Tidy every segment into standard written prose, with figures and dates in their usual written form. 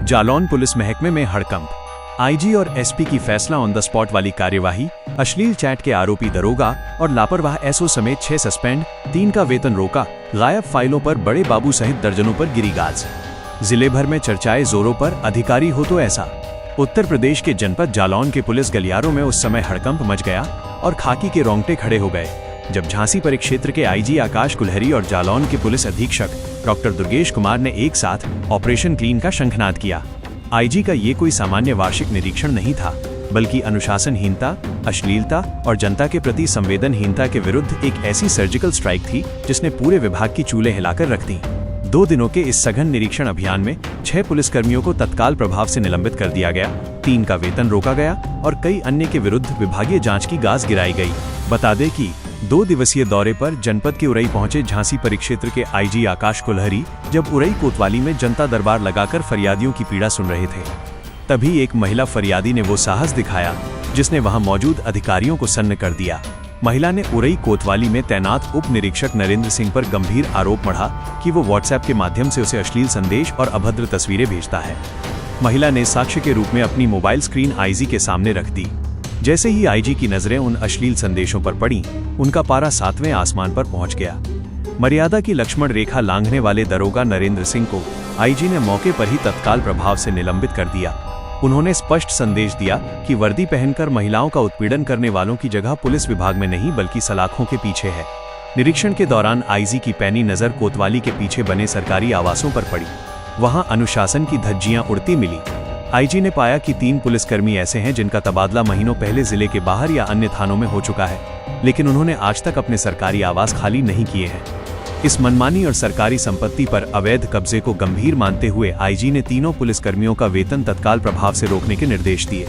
Jalaun police महकमे में हड़कंप। आईजी और एसपी की फैसला ऑन द स्पॉट वाली कार्यवाही। अश्लील चैट के आरोपी दरोगा और लापरवाह एसओ समेत 6 सस्पेंड, 3 का वेतन रोका। गायब फाइलों पर बड़े बाबू सहित दर्जनों पर गिरी गाज। जिले भर में चर्चाएं जोरों पर, अधिकारी हो तो ऐसा। उत्तर प्रदेश के जनपद जालौन के पुलिस गलियारों में उस समय हड़कंप मच गया और खाकी के रोंगटे खड़े हो गए जब झांसी परिक्षेत्र के आईजी आकाश कुल्हरी और जालौन के पुलिस अधीक्षक डॉक्टर दुर्गेश कुमार ने एक साथ ऑपरेशन क्लीन का शंखनाद किया। आईजी का ये कोई सामान्य वार्षिक निरीक्षण नहीं था, बल्कि अनुशासनहीनता, अश्लीलता और जनता के प्रति संवेदनहीनता के विरुद्ध एक ऐसी सर्जिकल स्ट्राइक थी जिसने पूरे विभाग की चूल्हे हिलाकर रख दी। 2 दिनों के इस सघन निरीक्षण अभियान में 6 पुलिसकर्मियों को तत्काल प्रभाव से निलंबित कर दिया गया, 3 का वेतन रोका गया और कई अन्य के विरुद्ध विभागीय जांच की गाज गिराई गई। बता दें कि 2 दिवसीय दौरे पर जनपद के उरई पहुंचे झांसी परिक्षेत्र के आईजी आकाश कुल्हरी जब उरई कोतवाली में जनता दरबार लगाकर फरियादियों की पीड़ा सुन रहे थे, तभी एक महिला फरियादी ने वो साहस दिखाया जिसने वहां मौजूद अधिकारियों को सन्न कर दिया। महिला ने उरई कोतवाली में तैनात उप निरीक्षक नरेंद्र सिंह पर गंभीर आरोप मढ़ा कि वो व्हाट्सएप के माध्यम से उसे अश्लील संदेश और अभद्र तस्वीरें भेजता है। महिला ने साक्ष्य के रूप में अपनी मोबाइल स्क्रीन आईजी के सामने रख दी। जैसे ही आईजी की नजरें उन अश्लील संदेशों पर पड़ी, उनका पारा 7वें आसमान पर पहुंच गया। मर्यादा की लक्ष्मण रेखा लांघने वाले दरोगा नरेंद्र सिंह को आईजी ने मौके पर ही तत्काल प्रभाव से निलंबित कर दिया। उन्होंने स्पष्ट संदेश दिया कि वर्दी पहनकर महिलाओं का उत्पीड़न करने वालों की जगह पुलिस विभाग में नहीं बल्कि सलाखों के पीछे है। निरीक्षण के दौरान आईजी की पैनी नजर कोतवाली के पीछे बने सरकारी आवासों पर पड़ी। वहां अनुशासन की धज्जियां उड़ती मिली। आईजी ने पाया कि 3 पुलिसकर्मी ऐसे हैं जिनका तबादला महीनों पहले जिले के बाहर या अन्य थानों में हो चुका है, लेकिन उन्होंने आज तक अपने सरकारी आवास खाली नहीं किए हैं। इस मनमानी और सरकारी संपत्ति पर अवैध कब्जे को गंभीर मानते हुए आईजी ने तीनों पुलिसकर्मियों का वेतन तत्काल प्रभाव से रोकने के निर्देश दिए।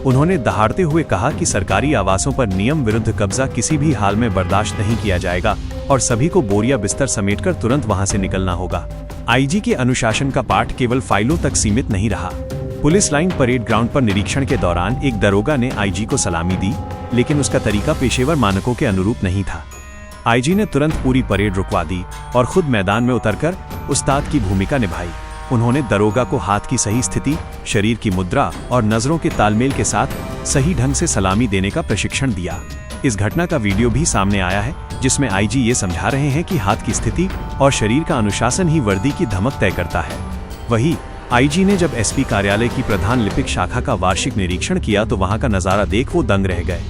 उन्होंने दहाड़ते हुए कहा कि सरकारी आवासों पर नियम विरुद्ध कब्जा किसी भी हाल में बर्दाश्त नहीं किया जाएगा और सभी को बोरिया बिस्तर समेटकर तुरंत वहां से निकलना होगा। आईजी के अनुशासन का पाठ केवल फाइलों तक सीमित नहीं रहा। पुलिस लाइन परेड ग्राउंड पर निरीक्षण के दौरान एक दरोगा ने आईजी को सलामी दी, लेकिन उसका तरीका पेशेवर मानकों के अनुरूप नहीं था। आईजी ने तुरंत पूरी परेड रुकवा दी और खुद मैदान में उतरकर उस्ताद की भूमिका निभाई। उन्होंने दरोगा को हाथ की सही स्थिति, शरीर की मुद्रा और नजरों के तालमेल के साथ सही ढंग से सलामी देने का प्रशिक्षण दिया। इस घटना का वीडियो भी सामने आया है, जिसमें आईजी ये समझा रहे हैं कि हाथ की स्थिति और शरीर का अनुशासन ही वर्दी की धमक तय करता है। वहीं आईजी ने जब एसपी कार्यालय की प्रधान लिपिक शाखा का वार्षिक निरीक्षण किया तो वहां का नजारा देख वो दंग रह गए।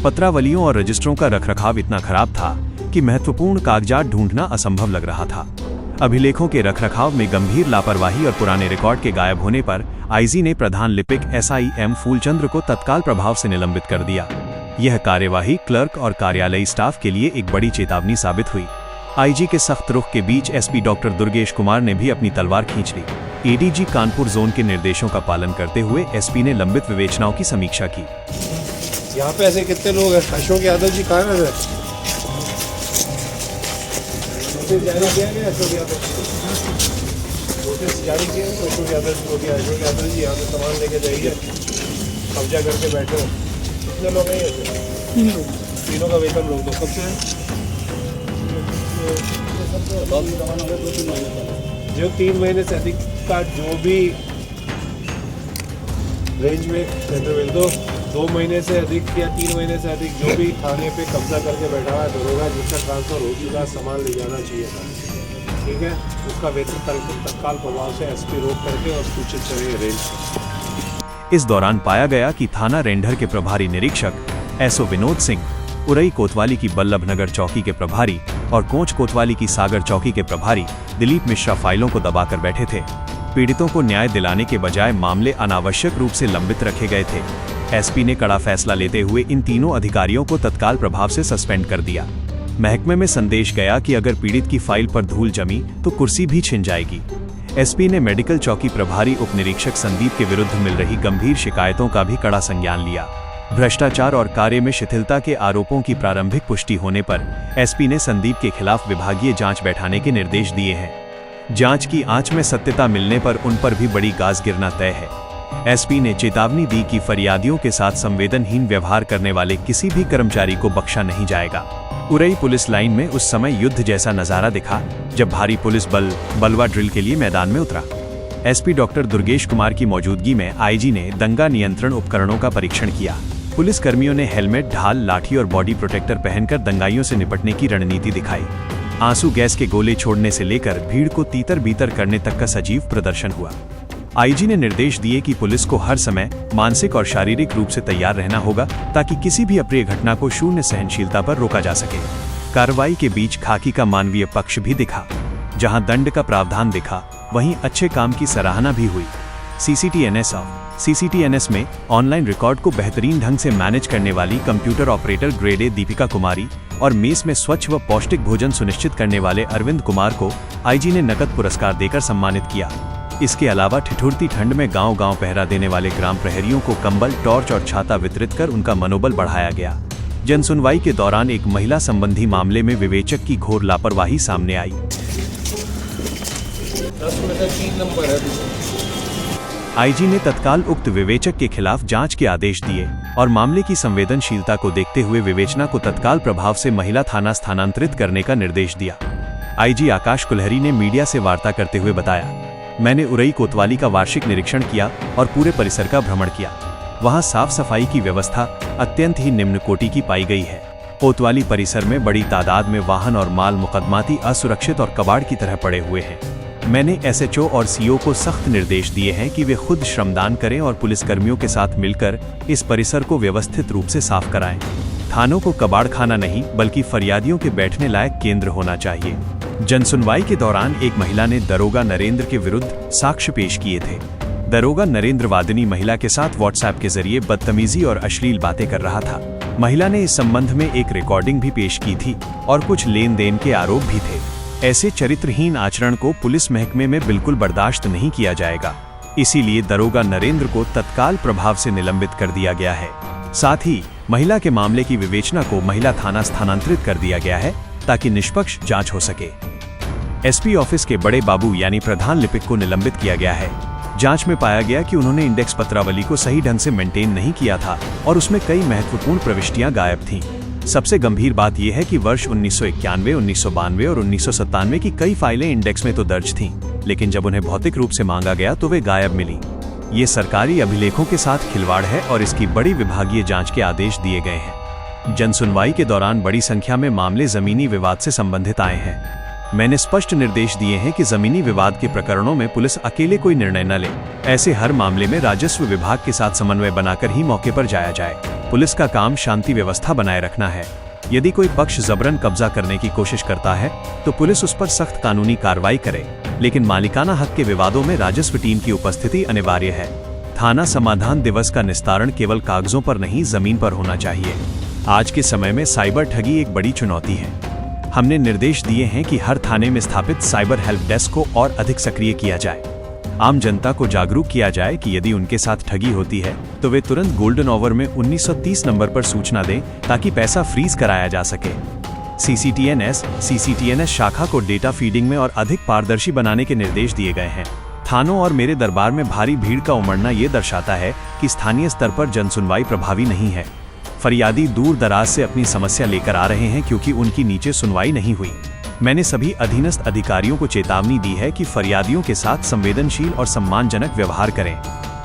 पत्रावलियों और रजिस्ट्रों का रखरखाव इतना खराब था कि महत्वपूर्ण कागजात ढूंढना असंभव लग रहा था। अभिलेखों के रखरखाव में गंभीर लापरवाही और पुराने रिकॉर्ड के गायब होने पर आईजी ने प्रधान लिपिक SIM फूलचंद्र को तत्काल प्रभाव से निलंबित कर दिया। यह कार्यवाही क्लर्क और कार्यालयी स्टाफ के लिए एक बड़ी चेतावनी साबित हुई। आईजी के सख्त रुख के बीच एसपी डॉक्टर दुर्गेश कुमार ने भी अपनी तलवार खींच ली। एडीजी कानपुर जोन के निर्देशों का पालन करते हुए एसपी ने लंबित विवेचनाओं की समीक्षा की। यहाँ पे ऐसे कितने लोग हैं? अशोक यादव जी कहाँ है? अशोक यादव जी यहाँ पे सामान लेके जाइए, कब्जा करके बैठो। कितने लोग हैं? तीनों का वेतन रोक दो। कब से? जो 3 महीने से अधिक का जो भी रेंज में सेंटर दो, 2 महीने से अधिक या 3 महीने से अधिक जो भी थाने पे कब्जा करके बैठा है दरोगा जिसका ट्रांसफर हो चुका सामान ले जाना चाहिए था, ठीक है, उसका वेतन तत्काल प्रभाव से एसपी रोक करके और सूचित करें रेंज। इस दौरान पाया गया कि थाना रेंढर के प्रभारी निरीक्षक एसओ विनोद सिंह, उरई कोतवाली की बल्लभ नगर चौकी के प्रभारी और कोंच कोतवाली की सागर चौकी के प्रभारी दिलीप मिश्रा फाइलों को दबाकर बैठे थे। पीड़ितों को न्याय दिलाने के बजाय मामले अनावश्यक रूप से लंबित रखे गए थे। एसपी ने कड़ा फैसला लेते हुए इन तीनों अधिकारियों को तत्काल प्रभाव से सस्पेंड कर दिया। महकमे में संदेश गया कि अगर पीड़ित की फाइल पर धूल जमी तो कुर्सी भी छिन जाएगी। एसपी ने मेडिकल चौकी प्रभारी उप निरीक्षक संदीप के विरुद्ध मिल रही गंभीर शिकायतों का भी कड़ा संज्ञान लिया। भ्रष्टाचार और कार्य में शिथिलता के आरोपों की प्रारंभिक पुष्टि होने पर एसपी ने संदीप के खिलाफ विभागीय जांच बैठाने के निर्देश दिए हैं। जांच की आंच में सत्यता मिलने पर उन पर भी बड़ी गाज गिरना तय है। एसपी ने चेतावनी दी कि फरियादियों के साथ संवेदनहीन व्यवहार करने वाले किसी भी कर्मचारी को बख्शा नहीं जाएगा। उरई पुलिस लाइन में उस समय युद्ध जैसा नजारा दिखा जब भारी पुलिस बल बलवा ड्रिल के लिए मैदान में उतरा। एसपी डॉक्टर दुर्गेश कुमार की मौजूदगी में आईजी ने दंगा नियंत्रण उपकरणों का परीक्षण किया। पुलिस कर्मियों ने हेलमेट, ढाल, लाठी और बॉडी प्रोटेक्टर पहनकर दंगाइयों से निपटने की रणनीति दिखाई। आंसू गैस के गोले छोड़ने से लेकर भीड़ को तीतर बीतर करने तक का सजीव प्रदर्शन हुआ। आईजी ने निर्देश दिए कि पुलिस को हर समय मानसिक और शारीरिक रूप से तैयार रहना होगा ताकि किसी भी अप्रिय घटना को शून्य सहनशीलता पर रोका जा सके। कार्रवाई के बीच खाकी का मानवीय पक्ष भी दिखा। जहां दंड का प्रावधान दिखा, वहीं अच्छे काम की सराहना भी हुई। सीसीटीएनएस में ऑनलाइन रिकॉर्ड को बेहतरीन ढंग से मैनेज करने वाली computer operator grade A Deepika Kumari और मेस में स्वच्छ व पौष्टिक भोजन सुनिश्चित करने वाले अरविंद कुमार को आईजी ने नकद पुरस्कार देकर सम्मानित किया। इसके अलावा ठिठुरती ठंड में गांव-गांव पहरा देने वाले ग्राम प्रहरियों को कंबल, टॉर्च और छाता वितरित कर उनका मनोबल बढ़ाया गया। जनसुनवाई के दौरान एक महिला संबंधी मामले में विवेचक की घोर लापरवाही सामने आई। 10 में से 3 नंबर है। आईजी ने तत्काल उक्त विवेचक के खिलाफ जांच के आदेश दिए और मामले की संवेदनशीलता को देखते हुए विवेचना को तत्काल प्रभाव से महिला थाना स्थानांतरित करने का निर्देश दिया। आईजी आकाश कुल्हरी ने मीडिया से वार्ता करते हुए बताया, मैंने उरई कोतवाली का वार्षिक निरीक्षण किया और पूरे परिसर का भ्रमण किया। वहां साफ सफाई की व्यवस्था अत्यंत ही निम्न कोटि की पाई गई है। कोतवाली परिसर में बड़ी तादाद में वाहन और माल मुकदमाती असुरक्षित और कबाड़ की तरह पड़े हुए हैं। मैंने एसएचओ और सीओ को सख्त निर्देश दिए हैं कि वे खुद श्रमदान करें और पुलिसकर्मियों के साथ मिलकर इस परिसर को व्यवस्थित रूप से साफ कराएं। थानों को कबाड़खाना नहीं बल्कि फरियादियों के बैठने लायक केंद्र होना चाहिए। जनसुनवाई के दौरान एक महिला ने दरोगा नरेंद्र के विरुद्ध साक्ष्य पेश किए थे। दरोगा नरेंद्र वादिनी महिला के साथ व्हाट्सएप के जरिए बदतमीजी और अश्लील बातें कर रहा था। महिला ने इस संबंध में एक रिकॉर्डिंग भी पेश की थी और कुछ लेन देन के आरोप भी थे। ऐसे चरित्रहीन आचरण को पुलिस महकमे में बिल्कुल बर्दाश्त नहीं किया जाएगा। इसीलिए दरोगा नरेंद्र को तत्काल प्रभाव से निलंबित कर दिया गया है। साथ ही महिला के मामले की विवेचना को महिला थाना स्थानांतरित कर दिया गया है ताकि निष्पक्ष जांच हो सके। एसपी ऑफिस के बड़े बाबू यानी प्रधान लिपिक को निलंबित किया गया है। जांच में पाया गया कि उन्होंने इंडेक्स पत्रावली को सही ढंग से मेंटेन नहीं किया था और उसमें कई महत्वपूर्ण प्रविष्टियां गायब थीं। सबसे गंभीर बात यह है कि वर्ष 1991, 1992 और 1997 की कई फाइलें इंडेक्स में तो दर्ज थीं, लेकिन जब उन्हें भौतिक रूप से मांगा गया तो वे गायब मिली। ये सरकारी अभिलेखों के साथ खिलवाड़ है और इसकी बड़ी विभागीय जांच के आदेश दिए गए हैं। जनसुनवाई के दौरान बड़ी संख्या में मामले जमीनी विवाद से संबंधित आए हैं। मैंने स्पष्ट निर्देश दिए हैं कि जमीनी विवाद के प्रकरणों में पुलिस अकेले कोई निर्णय न ले। ऐसे हर मामले में राजस्व विभाग के साथ समन्वय बनाकर ही मौके पर जाया जाए। पुलिस का काम शांति व्यवस्था बनाए रखना है। यदि कोई पक्ष जबरन कब्जा करने की कोशिश करता है तो पुलिस उस पर सख्त कानूनी कार्रवाई करे, लेकिन मालिकाना हक के विवादों में राजस्व टीम की उपस्थिति अनिवार्य है। थाना समाधान दिवस का निस्तारण केवल कागजों पर नहीं, जमीन पर होना चाहिए। आज के समय में साइबर ठगी एक बड़ी चुनौती है। हमने निर्देश दिए हैं कि हर थाने में स्थापित साइबर हेल्प डेस्क को और अधिक सक्रिय किया जाए। आम जनता को जागरूक किया जाए कि यदि उनके साथ ठगी होती है तो वे तुरंत गोल्डन आवर में 1930 नंबर पर सूचना दें ताकि पैसा फ्रीज कराया जा सके। सीसीटीएनएस शाखा को डेटा फीडिंग में और अधिक पारदर्शी बनाने के निर्देश दिए गए हैं। थानों और मेरे दरबार में भारी भीड़ का उमड़ना ये दर्शाता है कि स्थानीय स्तर पर जनसुनवाई प्रभावी नहीं है। फरियादी दूर दराज से अपनी समस्या लेकर आ रहे हैं क्योंकि उनकी नीचे सुनवाई नहीं हुई। मैंने सभी अधीनस्थ अधिकारियों को चेतावनी दी है कि फरियादियों के साथ संवेदनशील और सम्मानजनक व्यवहार करें।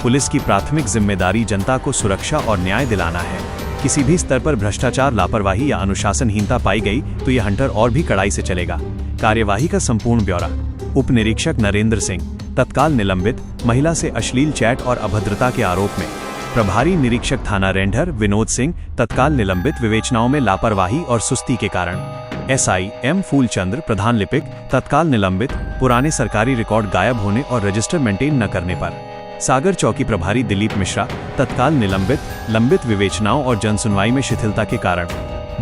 पुलिस की प्राथमिक जिम्मेदारी जनता को सुरक्षा और न्याय दिलाना है। किसी भी स्तर पर भ्रष्टाचार, लापरवाही या अनुशासनहीनता पाई गई तो यह हंटर और भी कड़ाई से चलेगा। कार्यवाही का संपूर्ण ब्यौरा। उप निरीक्षक नरेंद्र सिंह तत्काल निलंबित, महिला से अश्लील चैट और अभद्रता के आरोप में। प्रभारी निरीक्षक थाना रेंढर विनोद सिंह तत्काल निलंबित, विवेचनाओं में लापरवाही और सुस्ती के कारण। एसआई एम फूलचंद्र प्रधान लिपिक तत्काल निलंबित, पुराने सरकारी रिकॉर्ड गायब होने और रजिस्टर मेंटेन न करने पर। सागर चौकी प्रभारी दिलीप मिश्रा तत्काल निलंबित, लंबित विवेचनाओं और जनसुनवाई में शिथिलता के कारण।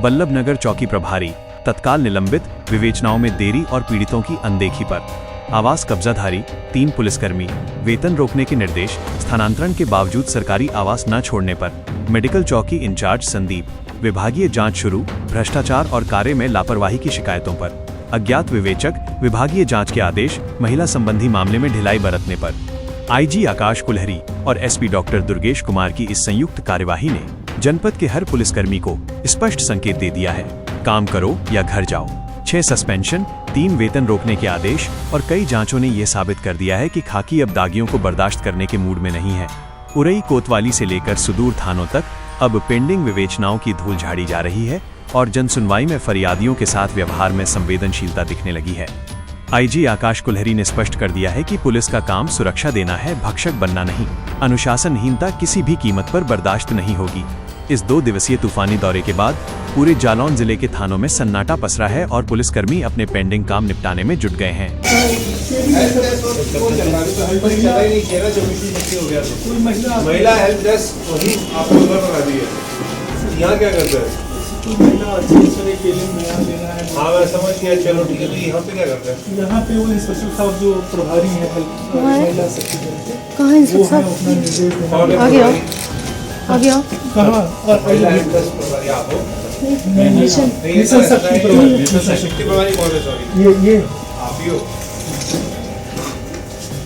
बल्लभनगर चौकी प्रभारी तत्काल निलंबित, विवेचनाओं में देरी और पीड़ितों की अनदेखी पर। आवास कब्जाधारी 3 पुलिसकर्मी, वेतन रोकने के निर्देश, स्थानांतरण के बावजूद सरकारी आवास न छोड़ने पर। मेडिकल चौकी इंचार्ज संदीप, विभागीय जांच शुरू, भ्रष्टाचार और कार्य में लापरवाही की शिकायतों पर। अज्ञात विवेचक, विभागीय जांच के आदेश, महिला संबंधी मामले में ढिलाई बरतने पर। आईजी आकाश कुल्हरी और एसपी डॉक्टर दुर्गेश कुमार की इस संयुक्त कार्यवाही ने जनपद के हर पुलिसकर्मी को स्पष्ट संकेत दे दिया है, काम करो या घर जाओ। 6 सस्पेंशन, 3 वेतन रोकने के आदेश और कई जांचों ने यह साबित कर दिया है कि खाकी अब दागियों को बर्दाश्त करने के मूड में नहीं है। उरई कोतवाली से लेकर सुदूर थानों तक अब पेंडिंग विवेचनाओं की धूल झाड़ी जा रही है और जनसुनवाई में फरियादियों के साथ व्यवहार में संवेदनशीलता दिखने लगी है। आईजी आकाश कुल्हरी ने स्पष्ट कर दिया है कि पुलिस का काम सुरक्षा देना है, भक्षक बनना नहीं। अनुशासनहीनता किसी भी कीमत पर बर्दाश्त नहीं होगी। इस 2 दिवसीय तूफानी दौरे के बाद पूरे जालौन जिले के थानों में सन्नाटा पसरा है और पुलिसकर्मी अपने पेंडिंग काम निपटाने में जुट गए हैं। महिला हेल्प डेस्क वही आपको उधर बना दी है। यहाँ क्या करते हैं? हाँ मैं समझ गया, चलो ठीक है। तो यहाँ पे क्या करते हैं? यहाँ पे वो इंस्पेक्टर साहब जो प्रभारी हैं महिला सेक्रेटरी, कहाँ इंस्पेक्टर वो अपना निर्देश देना। और आ गया आ गया कहाँ? और महिला हेल्प डेस्क प्रभारी आप हो? मिशन मिशन शक्ति प्रभारी, मिशन शक्ति प्रभारी कौन है? सॉरी ये आप ही हो।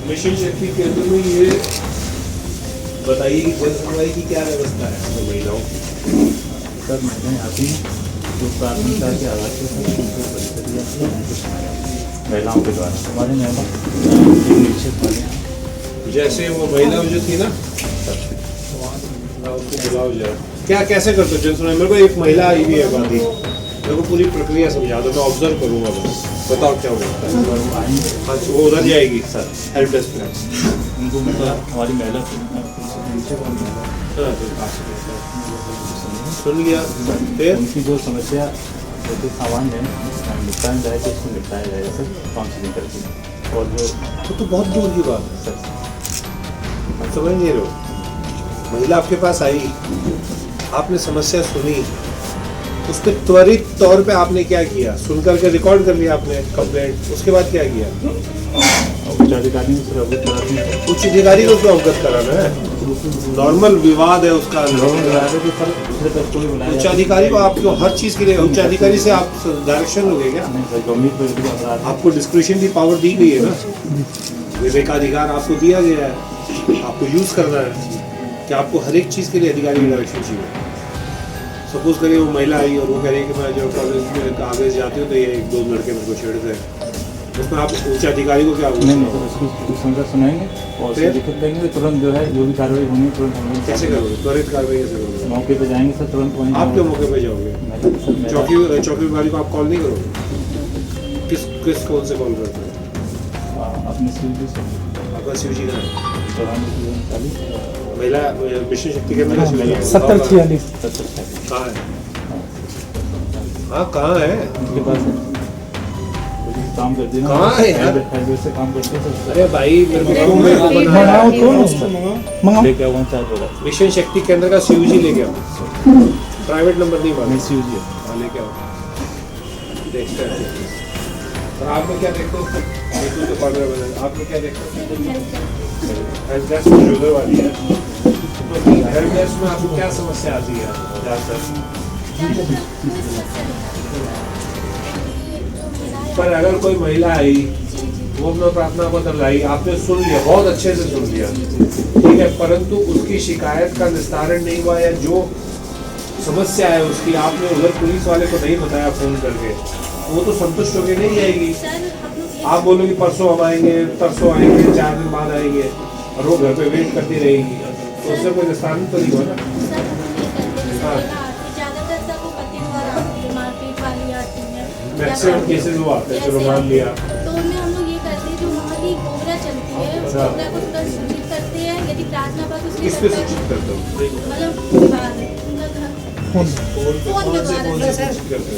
मिशन शक्ति केंद्र में ये बताइए कि जनसुनवाई की क्या व्यवस्था है तो महिलाओं की? सर महिलाएं आती हैं जो प्राथमिकता के आधार पर उनको परिचर्या महिलाओं के द्वारा हमारे महिला निरीक्षक वाले हैं। जैसे वो महिला जो थी ना, उसको बुलाओ जरा। क्या कैसे करते हो जनसुनवाई? मेरे को एक महिला आई हुई है बाधी, मेरे को पूरी प्रक्रिया समझा दो, मैं ऑब्जर्व करूँगा बस। बताओ क्या होता है? और वो आएंगे हाँ वो उधर जाएगी सर, हेल्प डेस्क पे। उनको मतलब हमारी महिला निरीक्षक और महिला सुन लिया फिर उनकी जो समस्या जैसे सामान है निपटाया जाए तो उसको निपटाया जाए सर, काउंसलिंग करके। और जो तो बहुत दूर की बात है सर आप समझ नहीं रहे हो। महिला आपके पास आई, आपने समस्या सुनी, उस पर त्वरित तौर पे आपने क्या किया? सुन करके रिकॉर्ड कर लिया आपने कंप्लेंट, उसके बाद क्या किया? उच्च अधिकारी से अवगत कराती है। उच्च अधिकारी को क्यों अवगत कराना है? नॉर्मल विवाद है उसका। उच्च अधिकारी को आप क्यों हर चीज के लिए उच्च अधिकारी से आप डायरेक्शन लोगे क्या? आपको डिस्क्रिशनरी पावर दी गई है ना, विवेकाधिकार आपको दिया गया है, आपको यूज करना है कि आपको हर एक चीज के लिए अधिकारी की डायरेक्शन चाहिए। सपोज करिए वो महिला आई और वो कह रही है कि मैं जो कॉलेज में आगे जाती हूँ तो ये 1-2 लड़के मेरे को छेड़ते हैं, उसमें आप उच्च अधिकारी को क्या नहीं उसकी समझा सुनाएंगे और उसे लिखित देंगे तो तुरंत जो है जो भी कार्रवाई होनी है तुरंत हम लोग कैसे करोगे? त्वरित कार्रवाई कैसे करोगे? मौके पे जाएंगे सर, तुरंत वहीं आप क्यों मौके पे जाओगे? चौकी विभाग को आप कॉल नहीं करोगे? किस कौन से कॉल करते हैं? अपने सीधी से आपका शिवजी का है? प्रधानमंत्री महिला मिशन शक्ति केंद्र का शिवजी है? 7046 कहाँ है? हाँ कहाँ है? उनके पास है काम करते हैं। कहाँ है यार? हाईवे से काम करते हैं सर। अरे भाई मेरे को मेरे को बनाया मंगाओ तो उसको मंगाओ। लेके आओ 4 बोला मिशन शक्ति केंद्र का शिवजी लेके आओ, प्राइवेट नंबर नहीं मालूम। मिस यूज है। हाँ लेके आओ, देखते हैं। और आप लोग क्या देखते हो? बिल्कुल तो कॉर्नर बना। आप लोग क्या देखते हो? हेल्प डेस्क उधर वाली है, तो हेल्प डेस्क में आपको क्या समस्या आती है ज़्यादातर? पर अगर कोई महिला आई, वो अपना प्रार्थना पत्र लाई, आपने सुन लिया, बहुत अच्छे से सुन लिया, ठीक है, परंतु उसकी शिकायत का निस्तारण नहीं हुआ या जो समस्या है उसकी आपने उधर पुलिस वाले को नहीं बताया फोन करके, वो तो संतुष्ट होकर नहीं जाएगी। आप बोलोगे परसों हम आएंगे, परसों आएंगे, 4 दिन बाद आएंगे, और वो घर पे वेट करती रहेगी, तो उससे कोई निस्तारण तो नहीं हुआ ना। मैक्सिमम केसेस वो आते हैं, चलो मान लिया। तो उनमें हम लोग ये करते हैं जो वहाँ की कोबरा चलती है, उस कोबरा को थोड़ा सूचित करते हैं। यदि प्रार्थना पत्र उसकी किस पे सूचित करते हो? मतलब उनका घर फोन के द्वारा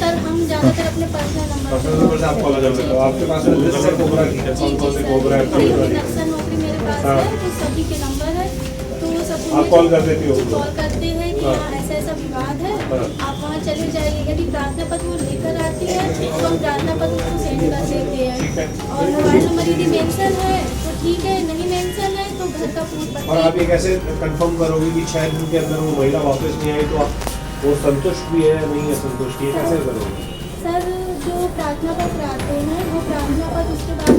सर हम ज़्यादातर अपने पर्सनल नंबर से आप कॉल कर लेते हो। आपके पास लिस्ट है कोबरा की, कौन से कोबरा है? नक्सल नौकरी मेरे पास है, तो सभी के नंबर है, तो वो सब आप कॉल कर देती हो? कॉल करते हैं कि हाँ ऐसा ऐसा विवाद है, आप वहाँ चले जाइए। यदि प्रार्थना पत्र वो लेकर आती है तो हम प्रार्थना पत्र उसको सेंड कर देते हैं, और मोबाइल नंबर यदि मेंशन है तो ठीक है, नहीं मेंशन है तो घर का पूर्ण और आप ये कैसे कंफर्म करोगे कि 6 दिन के अंदर वो महिला वापस नहीं आई, तो आप वो संतुष्ट भी है या नहीं है संतुष्ट, ये कैसे करोगे? सर जो प्रार्थना पत्र आते हैं वो प्रार्थना पत्र उसके बाद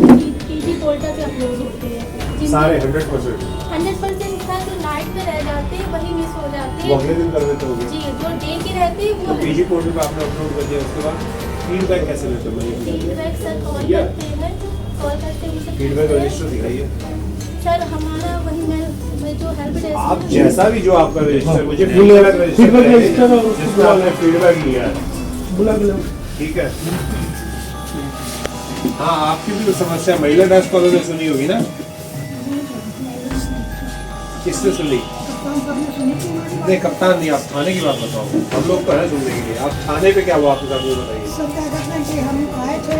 टीटी पोर्टल पे अपलोड होते हैं सारे 100%? 100% था, जो नाइट पे रह जाते हैं वही मिस हो जाते वो हैं अगले दिन कर देते होगे? जी, जो डे के रहते हैं वो पीजी पोर्टल पे आपने अपलोड कर दिया, उसके बाद फीडबैक कैसे लेते हो? फीडबैक सर कॉल या। करते हैं, कॉल करते हैं उसे फीडबैक पूछते हैं। रजिस्टर दिखाइए। सर हमारा वही मैं जो हेल्प डेस्क आप है, जैसा भी जो आपका रजिस्टर, मुझे हाँ। फीडबैक रजिस्टर फीडबैक चाहिए, रजिस्टर और उसको जिसमें आपने फीडबैक लिया है, बुला के लो। ठीक है। हाँ, आपकी भी तो समस्या महिला डेस्क वालों ने सुनी होगी ना? किसने सुनी? नहीं, कप्तान नहीं, आप थाने की बात बताओ। हम लोग तो हैं सुनने के लिए। आप थाने पे क्या हुआ आपके साथ, वो बताइए। सर क्या कहते हैं कि हम आए थे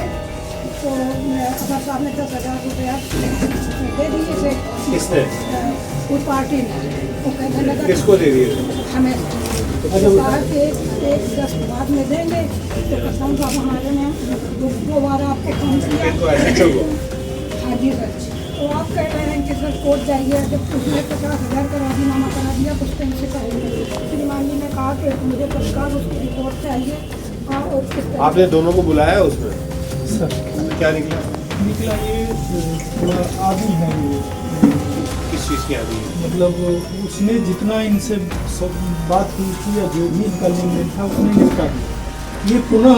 तो अगर साहब ने 10,000 रुपया दे दिए थे किसने? कोई पार्टी ने, वो कहने लगा किसको दे दिए? हमें तो कहा कि एक 10 बाद में देंगे, तो कप्तान साहब हमारे ने दोबारा आपको फोन किया। किनको? एसएचओ को? हाँ जी सर, तो आप कह रहे हैं कि सर कोर्ट जाइए, जब उसने 50,000 का राजीनामा करा दिया कुछ टाइम से पहले। श्रीमान जी ने कहा कि मुझे तत्काल उसकी रिपोर्ट चाहिए। और किस तरह आपने दोनों को बुलाया उसमें? सर क्या निकला? निकला ये थोड़ा आदमी है ये, किस चीज़ की आदमी है? मतलब उसने जितना इनसे सब बात की थी या जो भी इनका लेन देन था उसने निपटा दिया। ये पुनः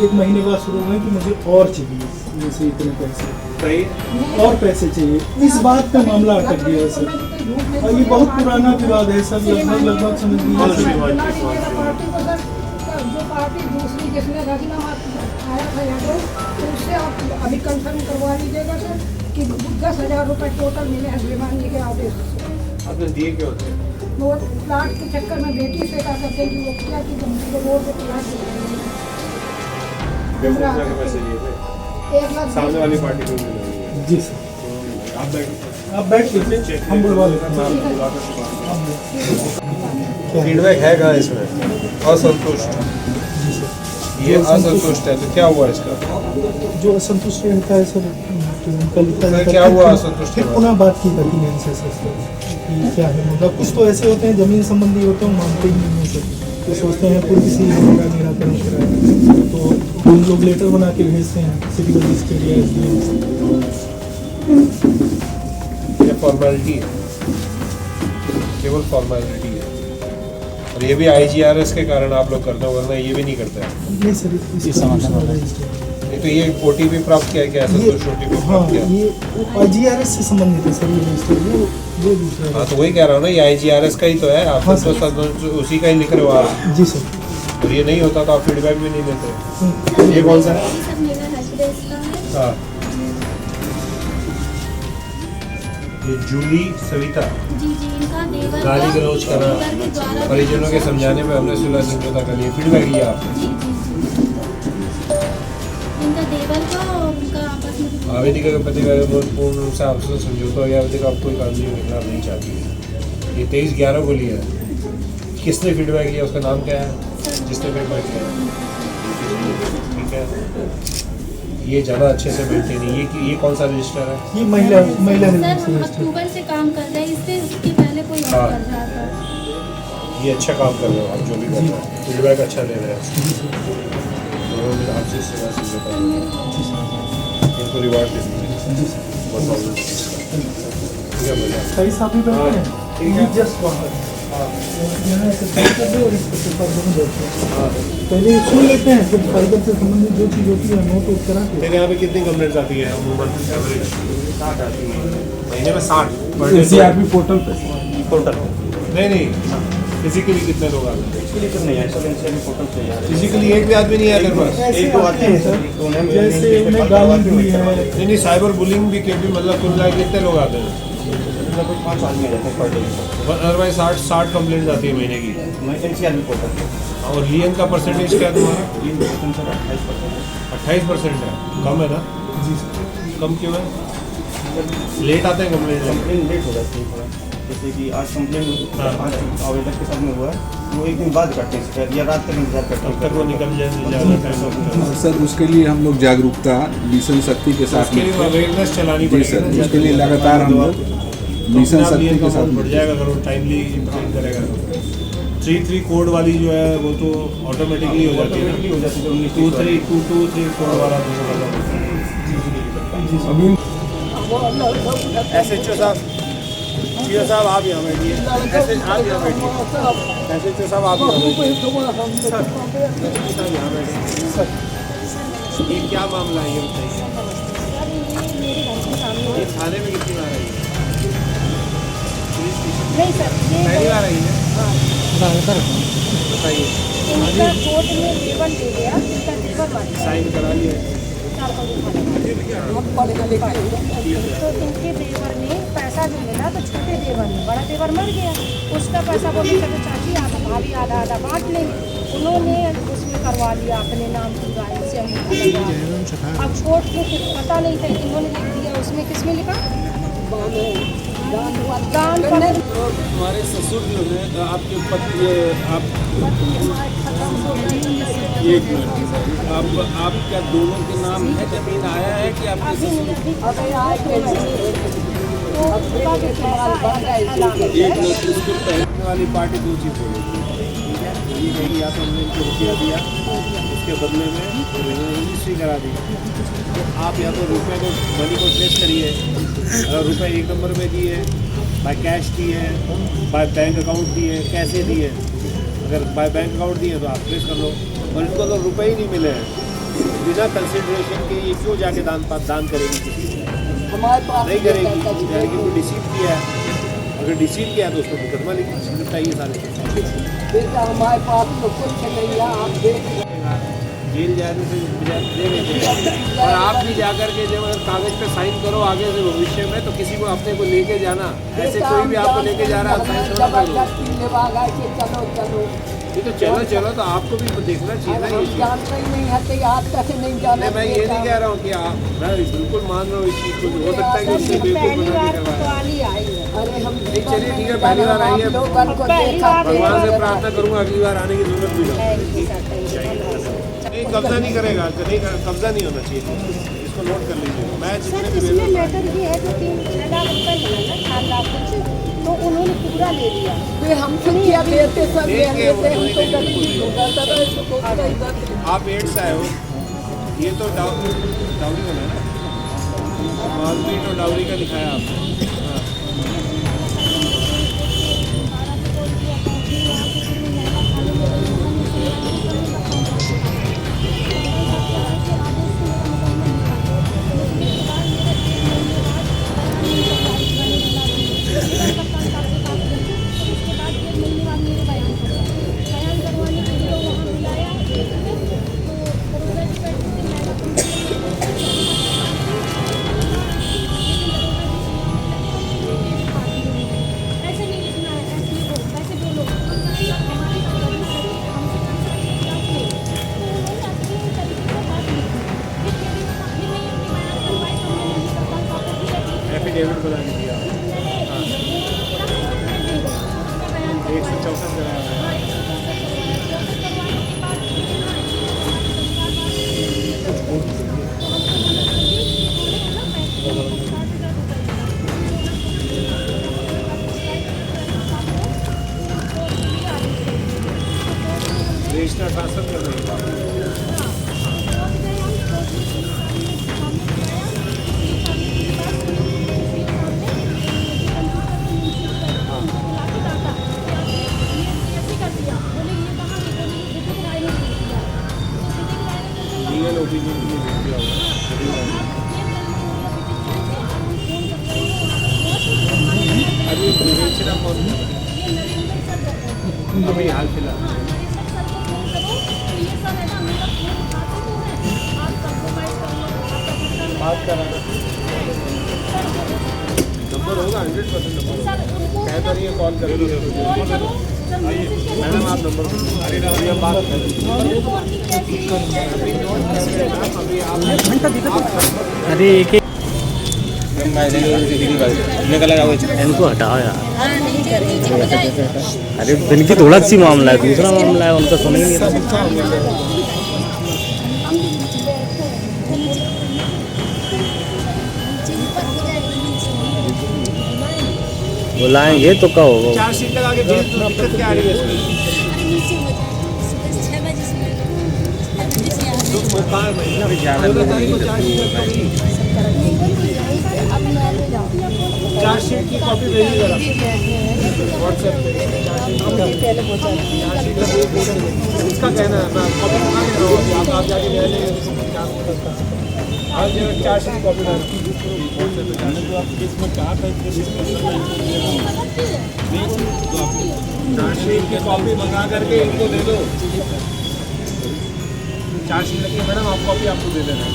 1 महीने बाद शुरू हुए कि मुझे और चाहिए, जैसे इतने पैसे सही। और पैसे चाहिए। इस बात पे मामला अटक गया सर, और ये बहुत पुराना विवाद है सर, लगभग समझ कौन सी लीजिए बात? पार्टी को सर, जो पार्टी दूसरी जिसने राजीनामा आया था यादव, तो उससे आप अभी कंफर्म करवा लीजिएगा सर कि 10,000 रुपये टोटल मिले हैं श्रीमान जी के आदेश से। आपने दिए क्यों थे? वो प्लाट के चक्कर में बेटी से क्या करते हैं कि वो क्या कि हमको रोड पे प्लाट दे बेवकूफ़ के पैसे लिए थे? 1,00,000 सामने वाली पार्टी को मिला? जी सर। आप बैठ आप बैठ लीजिए, हम बुलवा लेते हैं। फीडबैक है कहाँ इसमें? असंतुष्ट। जी सर। ये असंतुष्ट है तो क्या हुआ इसका? जो असंतुष्ट रहता है सर, तो उनका लिखा सर, जाता क्या है। हुआ असंतुष्ट फिर के बाद? पुनः बात की जाती है इनसे सर कि क्या है, मतलब कुछ तो ऐसे होते हैं जमीन संबंधी होते हैं, मानते ही नहीं है सर, तो सोचते हैं पुलिस ही हमारा निराकरण कराए, तो हम लोग लेटर बना के भेजते हैं सिटी मजिस्ट्रेट या SDM। ये फॉर्मेलिटी है, केवल फॉर्मेलिटी है। और ये भी IGRS के कारण आप लोग करते हो, वरना ये भी नहीं करते हैं। नहीं सर, ये समाधान होगा। नहीं तो ये OTP प्राप्त किया क्या? असंतुष्ट OTP हाँ, प्राप्त किया? ये IGRS से संबंधित है सर, ये रजिस्टर वो दूसरा हाँ है। तो वही कह रहा हूँ ना, ये IGRS का ही तो है। आप हाँ, तो उसी का ही लिख रहे हो आप। जी सर। और ये नहीं होता तो आप फीडबैक भी नहीं देते। हम्म। ये कौन सा है? ये सब मेरा हेल्प डेस्क का है। हाँ, ये जूली सविता जी जी, इनका देवर गाली का गलौज करा, देवर के द्वारा परिजनों के समझाने पे हमने सुलह समझौता कर लिया। फीडबैक लिया आपने? जी जी जी, इनका देवर का और उनका आपस में आवेदिका के पति का पूर्ण रूप से आपसे समझौता हो गया। आवेदिका आपको कोई कानूनी निकाल नहीं चाहती है। ये 23/11 को लिया है। किसने फीडबैक लिया? उसका नाम क्या है जिसने फीडबैक किया? ठीक है, ये ज़्यादा अच्छे से मेंटेन है। ये कौन सा रजिस्टर है? ये महिला सर हेल्प हम से अक्टूबर से काम कर रहे हैं, इससे पहले कोई और हाँ। कर रहा था। ये अच्छा काम कर रहे हो आप, जो भी कर रहे हो फीडबैक अच्छा दे रहे हैं। उन्होंने आपसे सेवा समझौता किया। इनको रिवार्ड दे दीजिए। बहुत प्रॉब्लम ठीक है, बढ़िया। सही साहब भी बैठे हैं, ठीक है। ये जस्ट बाहर यहाँ ऐसे टाइप कर दो और इसको पेपर दोनों बैठते हैं। पहले ये सुन लेते हैं, फिर फाइबर से संबंधित जो चीज़ होती है नोट वोट करा के। तेरे यहाँ पे कितनी कंप्लेंट्स आती है अमूमन एवरेज? 60 आती है महीने में। 60 पर डे? NCRB पोर्टल पे पोर्टल नहीं, फिजिकली कितने लोग आते हैं? इसके लिए तो नहीं है सर, NCRB पोर्टल पे यार फिजिकली एक भी आदमी नहीं है तेरे पास? ऐसे एक दो आते हैं सर, तो उन्हें जैसे उन्हें गाली दी है। नहीं, साइबर बुलिंग भी के भी मतलब कुल मिला के कितने लोग आते हैं? लगभग 5 आदमी आ जाते हैं पर डे। अदरवाइज 60 कंप्लेंट्स आती है महीने की। मैं NCRB पोर्टल पे और लियन का परसेंटेज क्या है तुम्हारा? 3% सर 28%। 28% है। कम है ना? जी सर। कम क्यों है? लेट आते हैं कंप्लेंट? कंप्लेन लेट हो जाती है थोड़ा, जैसे कि आज कंप्लेन हाँ। आज आवेदक के साथ में हुआ है, वो एक दिन बाद करते हैं शिकायत या रात तक इंतजार करते तब हैं। तक वो निकल जाए ज़्यादा टाइम। सर उसके लिए हम लोग जागरूकता मिशन शक्ति के साथ उसके लिए अवेयरनेस चलानी जी पड़ेगी सर, ना। उसके लिए लगातार हम लोग मिशन शक्ति के साथ बढ़ जाएगा अगर वो टाइमली इम्प्लीमेंट करेगा तो। 3-3 कोड वाली जो है वो तो ऑटोमेटिकली हो जाती है ना। हो जाती है 2-3 कोड वाला SHO साहब, CO साहब आप यहाँ बैठिए। आप यहाँ बैठिए। SHO साहब आप यहाँ बैठिए। ये क्या मामला है ये बताइए। सर ये मेरे घर के सामने ये थाने में कितनी बार आई है? पुलिस स्टेशन नहीं सर पहली बार आई है? हाँ बताइए। इनका कोर्ट में पेपर दे दिया, इसका पेपर मार दिया। साइन करा लिए? तो इनके देवर में पैसा जो मिला तो छोटे देवर में, बड़ा देवर मर गया, उसका पैसा बोले चलो चाची आप भाभी आधा आधा बांट लेंगे। उन्होंने उसमें करवा लिया अपने नाम पूरा से अब छोट को कुछ पता नहीं था, इन्होंने लिख दिया उसमें किसमें लिखा दान पर हमारे ससुर जो है आपके पति आप एक मिनट आप क्या दोनों के नाम है जमीन आया है कि आपके ससुर? एक मिनट इसको पहले वाली पार्टी दो चीज़ बोलेगी, ठीक है? ये कहेगी या तो हमने इनको रुपया दिया उसके बदले में रजिस्ट्री करा दी, तो आप या तो रुपये को मनी को ट्रेस करिए, अगर रुपये एक नंबर में दिए, बाय कैश दिए, बाय बैंक अकाउंट दिए, कैसे दिए, अगर बाय बैंक अकाउंट दिए तो आप ट्रेस कर लो। और इनको अगर रुपये ही नहीं मिले हैं बिना कंसिडरेशन के ये क्यों जाके दान करेगी किसी से? नहीं करेगी, कहेगी वो डिसीव किया है, अगर डिसीव किया है तो उसको मुकदमा लिखाइए सारे। हमारे पास तो कुछ नहीं है, आप देख जेल जाने से दे देते और आप भी जाकर के जब अगर कागज पे साइन करो आगे से भविष्य में तो किसी को अपने को लेके जाना, ऐसे कोई भी आपको लेके जा रहा है साइन थोड़ा कर दो। चलो ये तो चलो तो आपको भी देखना चाहिए ना ये चीज़। जानते ही नहीं है आप कैसे नहीं जाना। मैं ये नहीं कह रहा हूँ कि आप, मैं बिल्कुल मान रहा हूँ इस चीज़ को, हो सकता है कि उससे बेवकूफ़ बना के करवाया। अरे हम नहीं चलिए ठीक है, पहली बार आई है, भगवान से प्रार्थना करूँगा अगली बार आने की जरूरत भी ना। नहीं कब्जा नहीं करेगा, नहीं कब्जा नहीं होना चाहिए, इसको नोट कर लीजिए। मैं जितने भी इसमें मैटर ये है जो 3-6 लाख रुपए मिला ना 4 लाख कुछ, तो उन्होंने पूरा ले लिया। फिर हम क्या लेते सब आप एड से आए हो, ये तो डाउरी वाला है ना, मार्कशीट और डाउरी का लिखा है आपने। एफिडेविट बना दीजिए आप। 164 कराया है। रजिस्टर ट्रांसफर कर देंगे। लीगल ओपिनियन के लिए भेज दिया होगा। अभी बेचना कौन अभी हाल फिलहाल बात करा नंबर होगा 100% नंबर होगा। कहता नहीं है कॉल करें मैडम आप नंबर अभी हम बात करें अरे एक इनको हटाओ यार। अरे दिन की थोड़ा सी मामला है, दूसरा मामला है, उनका सुन ही नहीं रहा। बुलाएंगे तो कहो। 4 सीट लगा के भेज दो, दिक्कत क्या आ रही है इसमें? चार्जशीट की कॉपी भेजिए जरा व्हाट्सएप पे। पहले पहुँचा दी। उसका कहना है मैं कॉपी बना ले रहा हूँ, आप जाके ले लेंगे। हर जगह चार्जशीट कॉपी डालती चार्जशीट की कॉपी मंगा करके इनको दे दो। चार्जशीट लगी है मैडम, आप कॉपी आपको दे देना।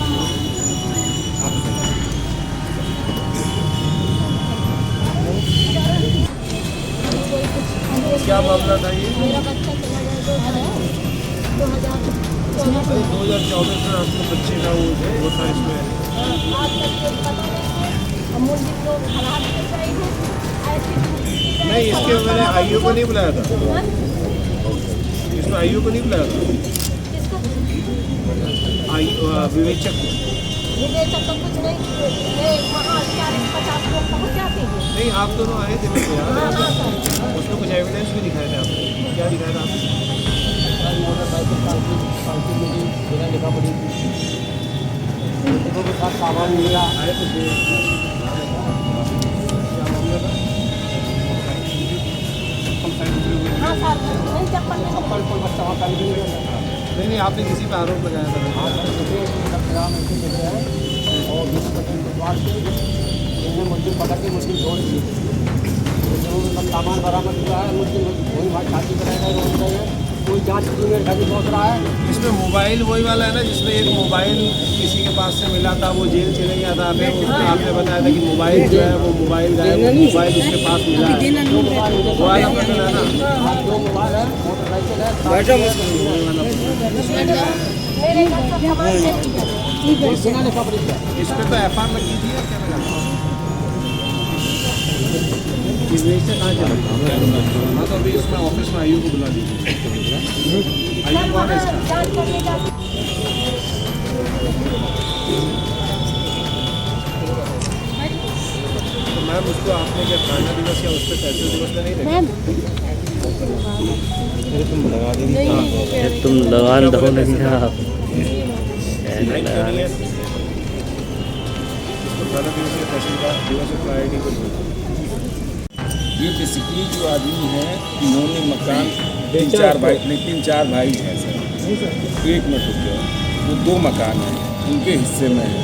क्या मामला था ये? मेरा बच्चा चला गया 2024 में आपके बच्चे का वो था इसमें। आज तक कुछ पता नहीं है। अमूल जी को खराब कर रही है ऐसी नहीं, इसके मैंने आईओ को नहीं बुलाया था, इसमें आईओ को नहीं बुलाया था, किसको विवेचक को। विवेचक तो कुछ नहीं, ये महाअधिकारी 50 लोग पहुँच जाते हैं। नहीं, आप दोनों आए थे मेरे यहाँ, हाँ सर। उसमें कुछ एविडेंस भी दिखाए थे आपने। क्या दिखाया था आपने? सामान मिला आए तो क्या मामला था? हाँ सर, नहीं चप्पल नहीं नहीं, आपने किसी पे आरोप लगाया था? मुझे पता कि मुश्किल छोड़ दी सामान बरामद हुआ है, मुझे वही बात छाती कराएगा, कोई जाँच खाली पहुँच रहा है। इसमें मोबाइल वही वाला है ना, जिसमें एक मोबाइल किसी के पास से मिला था, वो जेल चले गया था, फिर उसने आपने बताया था कि मोबाइल जो है वो मोबाइल गायब, मोबाइल उसके पास मिला है, वो वाला पता है ना? जो मोबाइल है, मोटरसाइकिल है, मेरे घर का सामान नहीं है। इस पर तो एफआईआर लगी थी या क्या लगा? कहाँ चला? हाँ, तो अभी इसमें ऑफिस में आयु को बुला दीजिए। आयु कौन है इसका? जांच करने का तो मैम उसको आपने क्या थाना दिवस या उस पर तहसील दिवस में नहीं देखा? तुम लगान दो नहीं आप नहीं है तो थाना दिवस या तहसील का दिवस प्रायोरिटी को दो। ये बेसिकली जो आदमी है, इन्होंने मकान 3-4 भाई हैं सर। एक मिनट रुक जाओ, वो 2 मकान हैं, उनके हिस्से में है।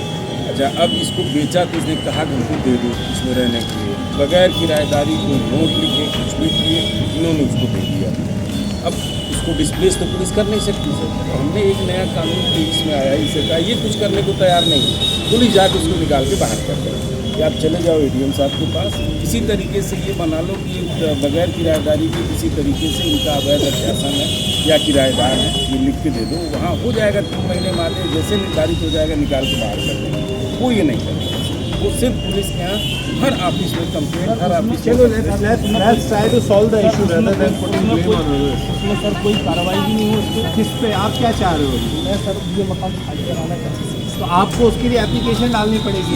अच्छा, अब इसको बेचा तो इसने कहा कि हमको दे दो इसमें रहने के लिए, बगैर किराएदारी को नोट लिखे कुछ भी किए, इन्होंने उसको दे दिया। अब उसको डिस्प्लेस तो पुलिस कर नहीं सकती सर। हमने एक नया कानून पुलिस में आया, इससे कहा ये कुछ करने को तैयार नहीं, पुलिस जाकर उसको निकाल के बाहर कर दे कि आप चले जाओ एडीएम साहब के पास, किसी तरीके से ये बना लो कि बगैर किराएदारी के किसी तरीके से इनका अवैध अध्यासन है या किराएदार है, ये लिख के दे दो, वहाँ हो जाएगा 3 महीने बाद जैसे निर्धारित हो जाएगा निकाल के बाहर कर देंगे। वो ये नहीं करेगा, वो सिर्फ पुलिस के यहाँ हर ऑफिस में complaint, her office Let's try to solve the issue rather than putting blame on others. उसमें सर कोई कार्रवाई भी नहीं हो उसको। किस पे आप क्या चाह रहे हो? मैं सर ये मकान खाली कराना चाहता हूँ। तो आपको उसके लिए एप्लीकेशन डालनी पड़ेगी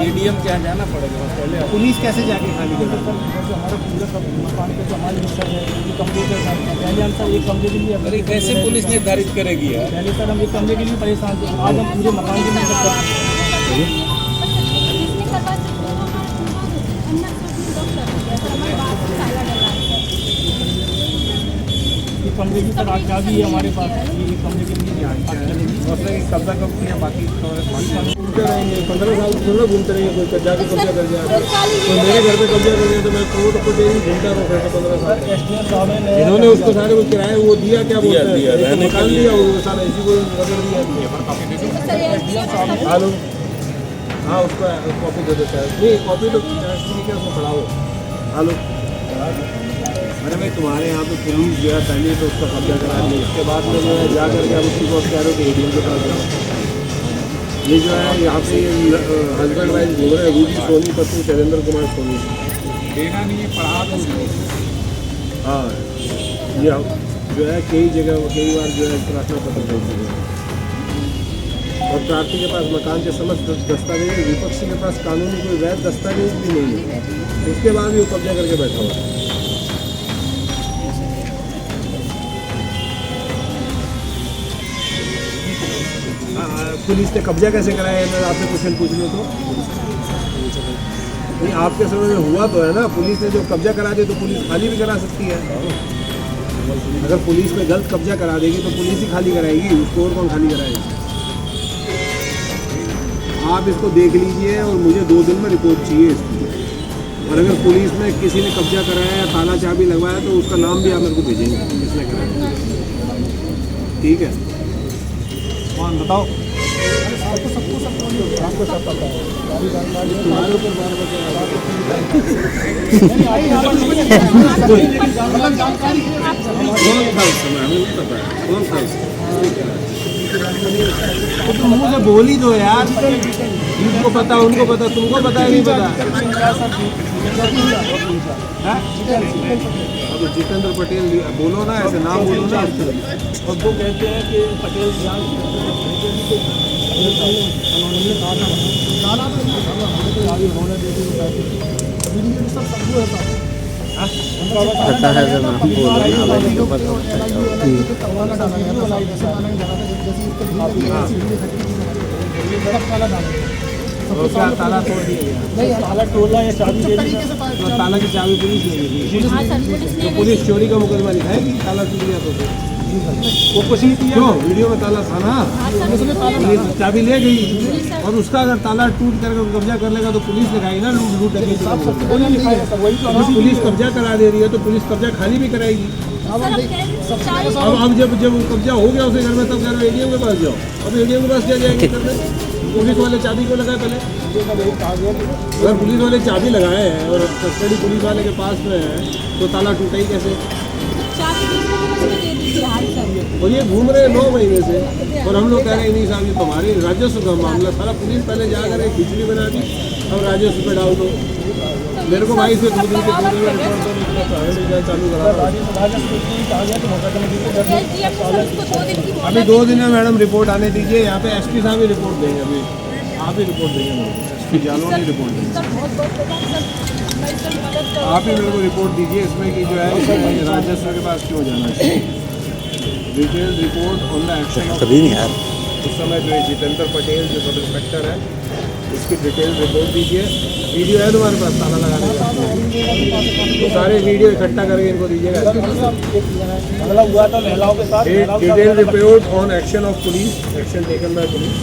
एडीएम के यहाँ जाना पड़ेगा पहले। पुलिस कैसे जाके खाली सर करेगी? जैसे हमारा पूरा मकान का जो हमारी हिस्सा है ये कमरे के साथ पहले हम सर एक कमरे के लिए अरे कैसे पुलिस निर्धारित करेगी यार? पहले सर हम एक कमरे के लिए परेशान थे, आज हम पूरे मकान के लिए जिसने करवा सकते हैं अंदर डॉक्टर हो गया सर, हमारे बात में ताला डला है ये कमरे की सर आज चाबी है हमारे पास, ये कमरे के लिए कब्जा कब किया? बाकी घूमते रहेंगे 15 साल थोड़ा घूमते रहेंगे, कोई जाके कब्जा कर जाए, तो मेरे घर पे कब्जा कर दिया तो मैं कोर्ट को घूमता रहूँ फिर 15 साल। इन्होंने उसको सारे वो किराए वो दिया, क्या बोलते हैं, मकान दिया, वो सारा इसी को नजर दिया। हेलो, हाँ उसको कॉपी दे देता है, नहीं कॉपी तो ठीक है, उसको पढ़ाओ। हेलो, अरे भाई तुम्हारे यहाँ पे पुलिस जो है पहले तो उसका कब्जा करा ली, उसके बाद में जो है जा करके अब उसकी बात कह रहे हो कि एडीएम के पास जाओ। ये जो है यहाँ पे हस्बैंड वाइफ घूम रहे हैं, रूबी सोनी पत्नी शैलेंद्र कुमार सोनी। देना नहीं है, पढ़ा दो। हाँ, ये जो है कई जगह कई बार जो है प्रार्थना पत्र भेज दिए और प्रार्थी के पास मकान के समस्त दस्तावेज, विपक्षी के पास कानूनी कोई वैध दस्तावेज भी नहीं है, उसके बाद भी वो कब्जा करके बैठा हुआ है। पुलिस ने कब्जा कैसे कराया है? मैं आपसे क्वेश्चन पूछ लूँ तो नहीं, आपके समय में हुआ तो है ना, पुलिस ने जो कब्जा करा दिया तो पुलिस खाली भी करा सकती है। अगर पुलिस में गलत कब्जा करा देगी तो पुलिस ही खाली कराएगी, उसको और कौन खाली कराएगी। आप इसको देख लीजिए और मुझे 2 दिन में रिपोर्ट चाहिए इसकी। और अगर पुलिस में किसी ने कब्जा कराया या ताला चाबी लगवाया तो उसका नाम भी आप मेरे को भेजेंगे किसने कराया। ठीक है, कौन बताओ? आपको सब पता है। कौन था तो मुँह से बोल ही दो यार, इनको पता उनको पता, तुमको पता है नहीं पता। अब जितेंद्र पटेल बोलो ना, ऐसे नाम बोलो ना। और वो कहते हैं कि पटेल पता है जब हम बोल रहे हैं अलग को पता और क्या ताला तोड़ दिया गया? नहीं, ताला तोड़ना या चाबी दे दी तो ताला की चाबी पुलिस ले गई तो पुलिस चोरी का मुकदमा लिखाएगी ताला टूट गया तो फिर वो कुछ नहीं किया। क्यों? वीडियो में ताला था ना, पुलिस चाबी ले गई और उसका अगर ताला टूट करके कब्जा कर लेगा तो पुलिस लगाएगी ना लूट डकैती का मुकदमा। अगर पुलिस कब्जा करा दे रही है तो पुलिस कब्जा खाली भी कराएगी। अब जब कब्जा हो गया उसे घर में तब घर एडीएम के पास जाओ। अब एडीएम के पास क्या जाएंगे करने? पुलिस वाले चाबी को लगाए पहले। अगर पुलिस वाले चाबी लगाए हैं और कस्टडी पुलिस वाले के पास में है तो ताला टूटा ही कैसे? और ये घूम रहे हैं 9 महीने से और हम लोग कह रहे हैं नहीं साहब ये तुम्हारे राजस्व का मामला, सारा पुलिस पहले जाकर एक खिचड़ी बना दी अब राजस्व पे डाल दो। मेरे को भाई से 2 दिन के बाद रिपोर्ट चालू करा। अभी 2 दिन में मैडम रिपोर्ट आने दीजिए। यहाँ पे एसपी साहब ही रिपोर्ट देंगे, अभी आप ही रिपोर्ट देंगे, एसपी जालोन ही रिपोर्ट देंगे। आप ही मेरे को रिपोर्ट दीजिए इसमें कि जो है राजस्व के पास क्यों जाना चाहिए। Detail report on the action of यार उस समय जो है जितेंद्र पटेल जो सब इंस्पेक्टर है उसकी डिटेल रिपोर्ट दीजिए। वीडियो है तुम्हारे पास ताला लगाने का? तो सारे वीडियो इकट्ठा करके इनको दीजिएगा। अगला हुआ था महिलाओं के साथ, detail report on action of police, action taken by police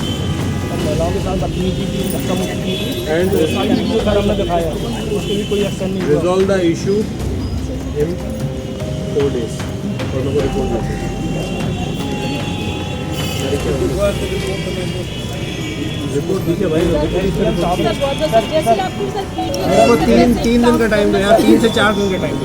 महिलाओं के साथ बदतमीजी की, धक्का मुक्की की एंड वीडियो सर हमने दिखाया, उसके भी कोई एक्शन नहीं हुआ। Resolve the issue in 4 days और लोगों को रिपोर्ट देते रिपोर्ट दीजिए भाई। मेरे को 3 दिन का टाइम दो यार, 3 से 4 दिन का टाइम दो।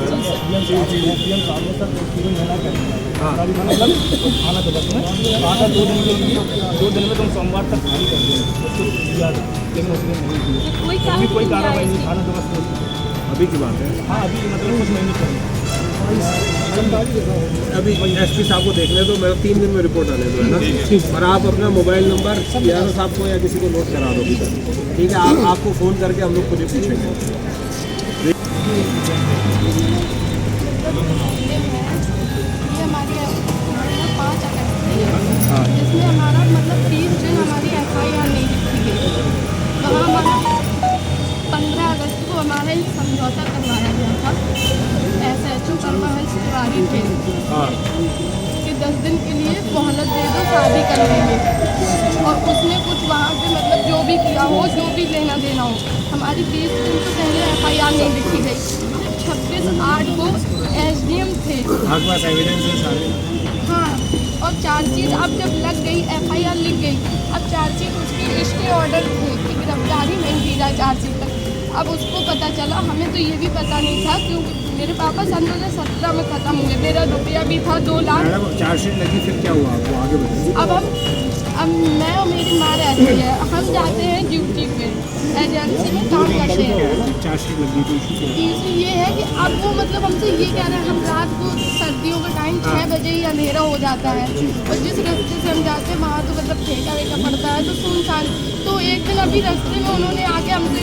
हाँ आना तो बस में आना 2 दिन के लिए, 2 दिन में तुम सोमवार तक खाली कर दो, लेकिन उसमें कोई कार्रवाई नहीं, खाना तो बस अभी की बात है। हाँ अभी मतलब कुछ महीने पहले अभी एसपी साहब को देखने दो, मेरा 3 दिन में रिपोर्ट आने दो है ना। और आप अपना मोबाइल नंबर यार साहब को या किसी को नोट करा दो, ठीक है? आपको फ़ोन करके हम लोग खुद ही पूछेंगे। जिसमें हमारा मतलब 30 दिन हमारी FIR नहीं लिखी गई। वहाँ हमारा 15 अगस्त को हमारा एक समझौता करवाया गया था SHO परमाहंस तिवारी थे कि 10 दिन के लिए मोहलत दे दो, शादी कर लेंगे। और उसने कुछ वहाँ पे मतलब जो भी किया हो, जो भी लेना देना हो, हमारी 20 दिन तो पहले FIR नहीं लिखी गई। 26/8 को SDM थे, आपके पास एविडेंस है सारे? हाँ। और चार्जशीट अब जब लग गई, FIR लिख गई, अब चार्जशीट उसके स्टे ऑर्डर थे कि गिरफ्तारी नहीं की जाए चार्जशीट तक। अब उसको पता चला, हमें तो ये भी पता नहीं था क्योंकि मेरे पापा सन 2017 में ख़त्म हुए, मेरा रुपया भी था 2 लाख। चार्जशीट लगी फिर क्या हुआ आपको आगे बताइए। अब मैं और मेरी माँ रहती है, हम जाते हैं ड्यूटी पे, एजेंसी में काम करते हैं। चार्जशीट लगी तो इशू ये है कि अब वो मतलब हमसे ये कह रहे हैं, हम रात को सर्दियों का टाइम 6 बजे ही अंधेरा हो जाता है और जिस रास्ते से हम जाते हैं वहाँ तो मतलब ठेका वेका पड़ता है तो सुनसान। तो एक दिन अभी रास्ते में उन्होंने आके हमसे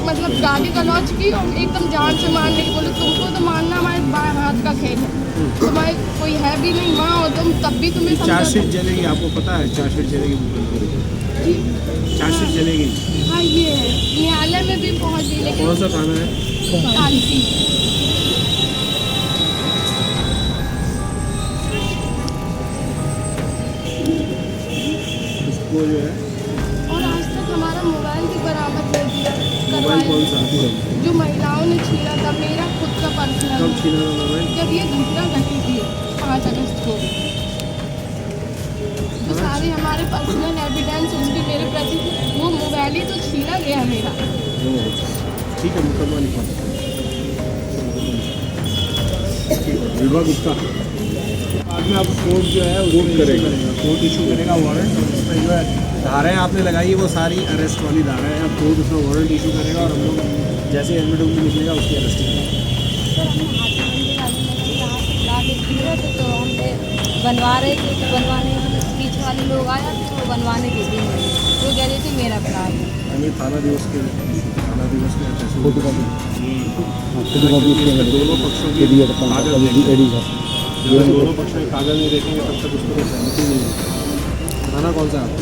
मतलब गाड़ी गलौज की और एकदम जान से मारने की बोले, तुमको तो मारना हमारे बाएं हाथ का खेल है, तुम्हारे कोई है मैं भी नहीं माँ हो तुम, तब भी तुम्हें चार्जशीट जलेगी, आपको पता है चार्जशीट जलेगी, चार्जशीट जलेगी। हाँ ये है, न्यायालय में भी पहुँच गई लेकिन कौन सा थाना है? कालसी। इसको जो है और आज तक हमारा मोबाइल भी बरामद नहीं किया मोबाइल कौन सा? जो महिलाओं ने छीना था, मेरा खुद का पर्सनल, कब छीना था मोबाइल? जब ये घटना घटी थी 5 अगस्त को, जो सारे हमारे पर्सनल एविडेंस उसके मेरे प्रति, वो मोबाइल ही तो छीना गया मेरा। ठीक है, मुकदमा लिखा विभाग उसका बाद में आप कोर्ट जो है वो करेगा, कोर्ट इशू करेगा वारंट, और उसमें जो है धाराएँ आपने लगाई है वो सारी अरेस्ट वाली धाराएँ हैं। कोर्ट उसमें वारंट इशू करेगा और हम लोग जैसे एडमिट होकर निकलेगा उसकी अरेस्ट करेंगे। तो हमसे बनवा रहे थे, तो बनवाने पीछे वाले लोग आया थे, वो बनवाने के लिए वो कह रही थी मेरा प्लाट है। हमें थाना दिवस के दोनों पक्षों के जब दोनों पक्षों के कागज नहीं देखेंगे तब तक उसको तो सहमति नहीं होगी। थाना कौन सा आपका?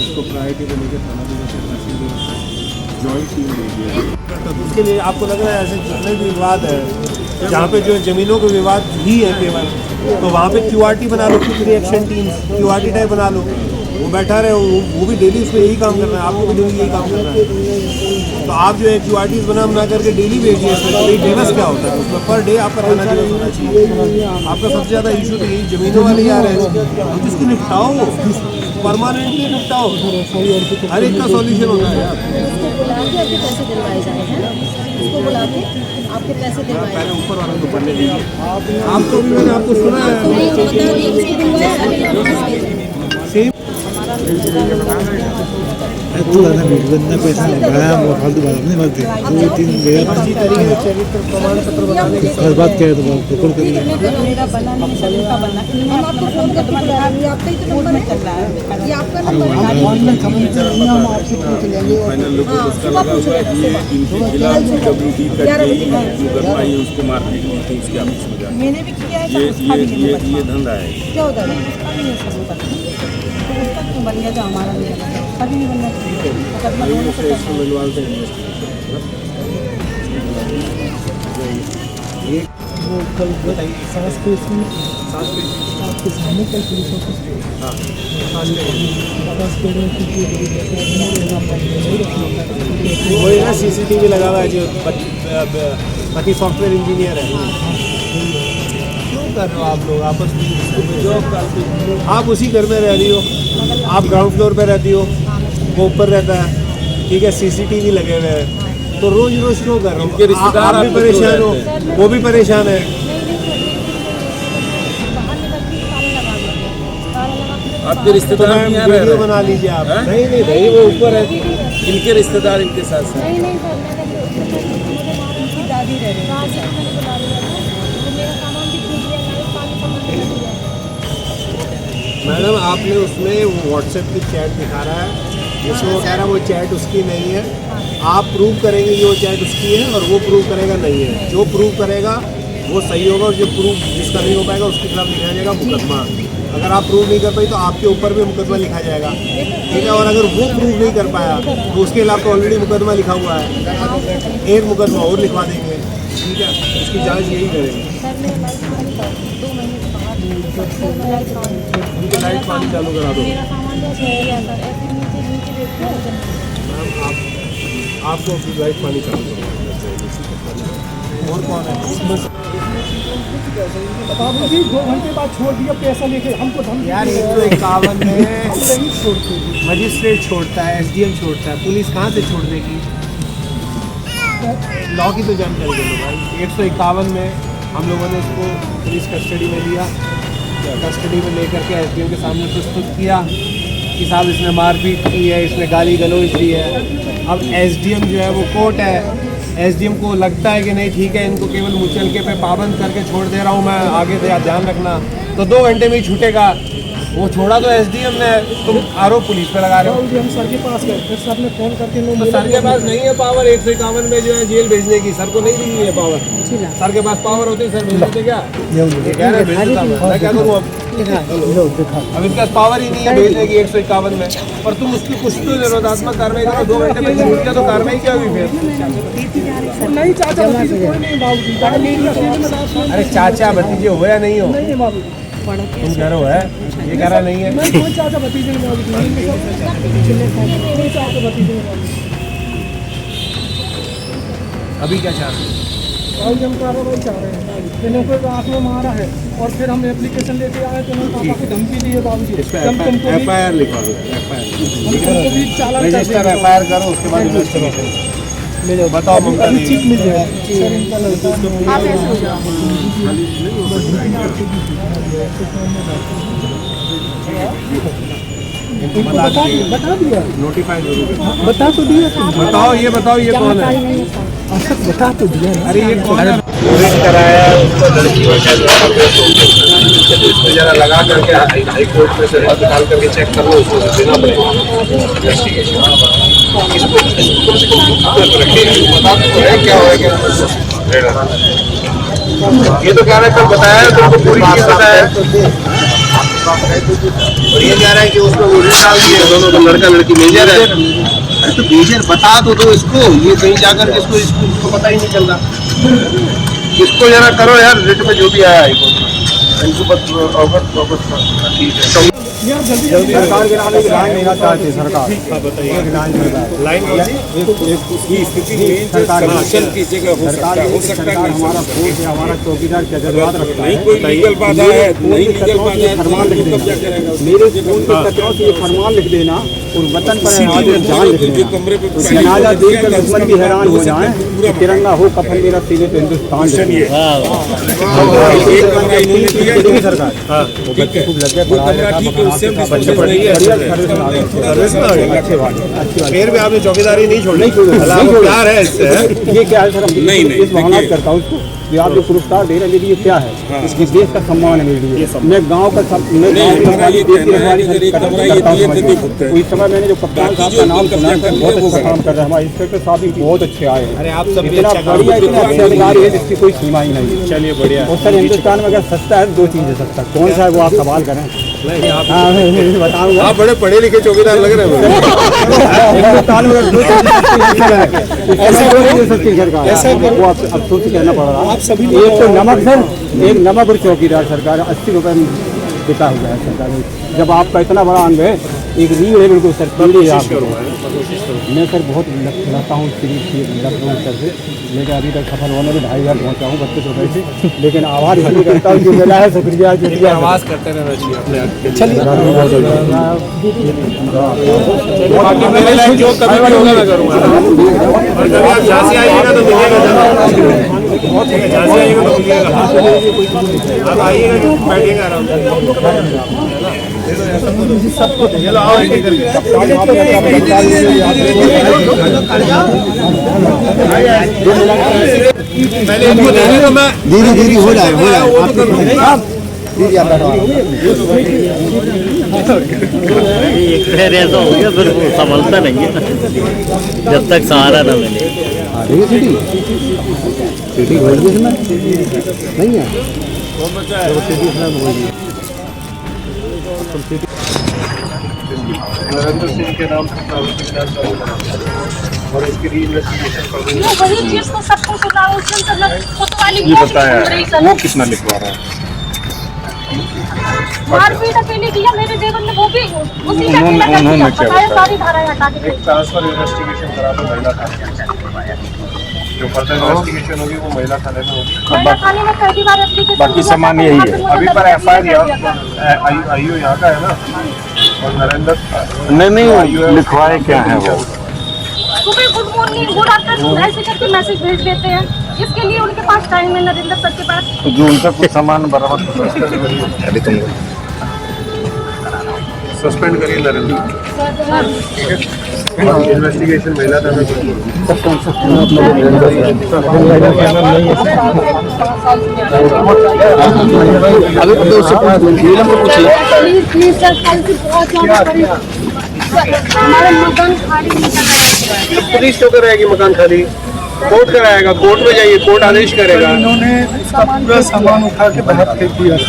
इसको प्रायोरिटी को लेकर थाना दिवस या तहसील दिवस जॉइंट टीम देगी। तो उसके लिए आपको लग रहा है ऐसे जितने भी विवाद है जहाँ पे जो ज़मीनों के विवाद ही है केवल, तो वहाँ पे QRT बना लो, quick reaction team, QRT type बना लो, वो बैठा रहे, वो भी डेली उसमें यही काम करना है, आपको भी डेली यही काम करना है। तो आप जो है QRTs बना करके डेली भेजिए इसमें, तो डेवस क्या होता है उसमें पर डे आपका थाना दिवस होना चाहिए। आपका सबसे ज़्यादा इशू तो यही ज़मीनों वाले आ रहे हैं, तो जिसको निपटाओ वो परमानेंटली निपटाओ, हर एक का सॉल्यूशन होता है यार। आपके पैसे दिलवाए, पहले ऊपर वालों को पढ़ने दीजिए। आपको भी मैंने आपको सुना है पैसा लगाया वो फालतू बात नहीं बनती, 2-3 चरित्र प्रमाण पत्र बनाने के हर बात कहे तो रिकॉर्ड करिए। मेरा बना नहीं, सभी का बना, हम आपको फोन करके बता रहे हैं, आपका ही तो नंबर चल रहा है, ये आपका नंबर है, ऑनलाइन समझ से नहीं हम आपसे पूछ लेंगे। फाइनल रिपोर्ट उसका लगा हुआ है कि ये इनके खिलाफ WD करके मुकदमा ही उसको मारने की तो उसके ऑफिस में जाए। मैंने भी किया है, ये धंधा है। क्या होता है उसका भी नहीं सबूत है, तो उसका क्यों बन गया जो हमारा नहीं बना, कभी नहीं बनना चाहिए। मुकदमा दोनों को इसको मिलवा देते हैं इन्वेस्टिगेशन। वो कल बताइए सांस पे इसमें आपके सामने कल पुलिस ऑफिस हाँ वही ना CCTV लगा हुआ है जो पति सॉफ्टवेयर इंजीनियर है। क्यों कर रहे हो आप लोग आपस में जो आप उसी घर में रह रही हो, आप ग्राउंड फ्लोर पे रहती हो, वो ऊपर रहता है, ठीक है, CCTV लगे हुए हैं, तो रोज रोज क्यों कर रहे हो? आप भी परेशान हो, वो भी परेशान है। आपके रिश्तेदार नहीं आ रहे वीडियो बना लीजिए आप। नहीं नहीं भाई वो ऊपर है, इनके रिश्तेदार इनके साथ साथ नहीं सर, मैंने उनकी दादी रह रही है, मेरा सामान भी छूट गया, मैडम आपने उसमें व्हाट्सएप की चैट दिखा रहा है जिसमें वो कह रहा है वो चैट उसकी नहीं है। आप प्रूव करेंगे कि वो चैट उसकी है और वो प्रूव करेगा नहीं है। जो प्रूव करेगा वो सही होगा और जो प्रूव जिसका नहीं हो पाएगा उसके खिलाफ लिखा जाएगा मुकदमा। अगर आप प्रूव नहीं कर पाई तो आपके ऊपर भी मुकदमा लिखा जाएगा, ठीक है। और अगर वो प्रूव नहीं कर पाया तो उसके खिलाफ तो ऑलरेडी मुकदमा लिखा हुआ है, एक मुकदमा और लिखवा देंगे, ठीक है। इसकी जाँच यही करेंगे। लाइट पानी चालू करा दो। आपको अपनी लाइट पानी चालू करना चाहिए। और कौन है? बाबू जी 2 घंटे बाद छोड़ दिया पैसा लेके, हमको धमकी यार 151 में मजिस्ट्रेट छोड़ता है, SDM छोड़ता है, पुलिस कहाँ से छोड़ देगी? लॉ की तो जानकारी दे दो भाई। 151 में हम लोगों ने इसको पुलिस कस्टडी में लिया, कस्टडी में लेकर के SDM के सामने प्रस्तुत किया कि साहब इसने मारपीट की है, इसने गाली गलौज दी है। अब SDM जो है वो कोर्ट है, SDM को लगता है कि नहीं ठीक है इनको केवल मुचलके पे पाबंद करके छोड़ दे रहा हूँ मैं, आगे ध्यान रखना, तो 2 घंटे में ही छूटेगा। वो छोड़ा तो एसडीएम ने, तुम आरोप पुलिस पे लगा रहे हो। बाबूजी हम सर के पास गए, फिर सर ने फोन करके तो सर के पास नहीं है पावर 151 में जो है जेल भेजने की, सर को नहीं दी है पावर। सर के पास पावर होती, सर भेज देते क्या? ये कह रहे हैं भेज देता मैं क्या करूँ अब? अब इनके पास पावर ही नहीं है भेजने की 151 में, पर तुम उसकी कुछ तो निरोधात्मक कार्रवाई करो। 2 घंटे पहले छूट गया तो कार्रवाई क्या हुई फिर? नहीं चाचा भतीजे कोई नहीं बाबूजी, अरे चाचा भतीजे हो या नहीं हो? नहीं बाबूजी, तुम कह रहे हो है, ये कह रहा नहीं है। नहीं कोई चाचा भतीजे नहीं बाबूजी, कोई चाचा भतीजे नहीं बाबूजी। अभी क्या चाह रहे हो? बाबूजी हम कार्रवाई चाह रहे हैं, इन्होंने को आँख में मारा है और फिर हम एप्लीकेशन लेके आए तो उन्होंने पापा को धमकी दी है बाबूजी। FIR लिखवा दो, हमको भी चालान कर रजिस्टर FIR करो, उसके बाद इन्वेस्टिगेशन बताओ। ममता अभी ठीक मिल जाएगा सर, इनका लड़का आप ऐसे हो जाओ। बता दिया, नोटिफाई जरूर बता तो दिया, बताओ, ये बताओ ये कौन है? बता तो दिया। अरे ये कौन है? कराया लड़की इसमें जरा लगा करके हाई कोर्ट में से निकाल करके चेक कर लो, उसको देना पड़ेगा इन्वेस्टिगेशन। बता तो है क्या होगा? ये तो कह रहा है कल बताया तुमको पूरी चीज बताया, और ये कह रहा है कि उसमें वो डाल दिए दोनों को, लड़का लड़की मेजर है। अरे तो मेजर बता तो दो इसको, ये कहीं जाकर के इसको पता ही नहीं चल रहा। इसको जरा करो यार, रिट में जो भी आया है इनको ठीक है। सरकार के नाम एक लाइन लेना चाहती है सरकार, बताइए एक लाइन की स्थिति में संरक्षण की जगह हो सकता है हमारा फोर्स है, हमारा चौकीदार क्या जज्बात रखता है, कोई लीगल बाधा है, नहीं लीगल बाधा है, फरमान लिख देना मेरे फोन के कचरों से ये फरमान लिख देना और वतन पर जान लिख देना, जनाजा देख कर दुश्मन भी हैरान हो जाए, तिरंगा हो कफन मेरा सीने पे हिंदुस्तान। सरकार खूब लग गया, फिर भी आपने चौकीदारी नहीं छोड़ी, प्यार है इससे। ये क्या है सर, नहीं इस भावनात करता हूँ उसको कि आप जो पुरस्कार दे रहे हैं ये क्या है? इसकी देश का सम्मान है मेरे लिए। मैं गांव का इस समय मैंने जो कप्तान साहब का नाम सुना है, बहुत अच्छा काम कर रहे हैं, हमारे इंस्पेक्टर साहब भी बहुत अच्छे आए हैं। अरे आप सब इतना बढ़िया, इतने अच्छे अधिकारी है जिसकी कोई सीमा ही नहीं। चलिए बढ़िया। और सर हिंदुस्तान में अगर सस्ता है 2 चीज़ें सस्ता, कौन सा है वो आप सवाल करें। बताऊंगा, आप बड़े पढ़े लिखे चौकीदार लग रहे हैं। हिंदुस्तान में ऐसा वो अफसोस करना पड़ रहा है। एक तो नमक सर, एक नमक और चौकीदार सरकार 80 रुपये में बिका हुआ है सरकार। जब आपका इतना बड़ा अंग है, एक रीढ़ है बिल्कुल सर, पीढ़ी है आपको। मैं सर बहुत रहता हूँ लखनऊ सर से, लेकिन अभी तक सफल होने में 2,500 पहुँचा हूँ 32 रुपये से, लेकिन आवाज़ नहीं करता हूँ जो मिला है, शुक्रिया शुक्रिया। आवाज़ करते रहना चाहिए अपने। चलिए मेरे लाइक जो कभी भी होगा मैं करूँगा, और जब आप झांसी आइएगा तो मिलेगा, झांसी आइएगा तो मिलेगा, आप आइएगा कि बैठिएगा आराम से। पहले इनको देंगे तो मैं धीरे हो जाए दीदी आप ऐसा हो गया फिर वो संभलता नहीं है जब तक सहारा न मिले। सिटी नहीं है नरेंद्र सिंह के नाम से और इसकी रीइन्वेस्टिगेशन कर रही है। वही चीज तो सबको सुना, उस दिन सब लोग कोतवाली ये बताया वो कितना लिखवा रहा है? मारपीट अकेले किया मेरे देवर ने, वो भी उसी का उन्होंने क्या बताया? सारी धाराएं हटा के एक ट्रांसफर इन्वेस्टिगेशन करा दो महिला थाने, जो फर्दर इन्वेस्टिगेशन होगी वो महिला थाने में होगी। महिला थाने में पहली बार एप्लीकेशन बाकी सामान यही है। अभी पर FIR आईओ यहाँ का है ना, और नरेंद्र नहीं लिखवाए क्या है वो? सुबह गुड मॉर्निंग गुड आफ्टरनून ऐसे करके मैसेज भेज देते हैं, इसके लिए उनके पास टाइम है नरेंद्र सर के पास। तो जो उनका कुछ सामान बरामद अभी तुम सस्पेंड करिए नरेंद्र, ठीक है? इन्वेस्टिगेशन महिला थाने में प्लीज प्लीज सर, कल से बहुत हमारे मकान खाली नहीं कर रहा है। पुलिस क्यों कराएगी मकान खाली? कोर्ट कराएगा, कोर्ट में जाइए, कोर्ट आदेश करेगा। इन्होंने इसका पूरा सामान उठा के बाहर फेंक दिया था।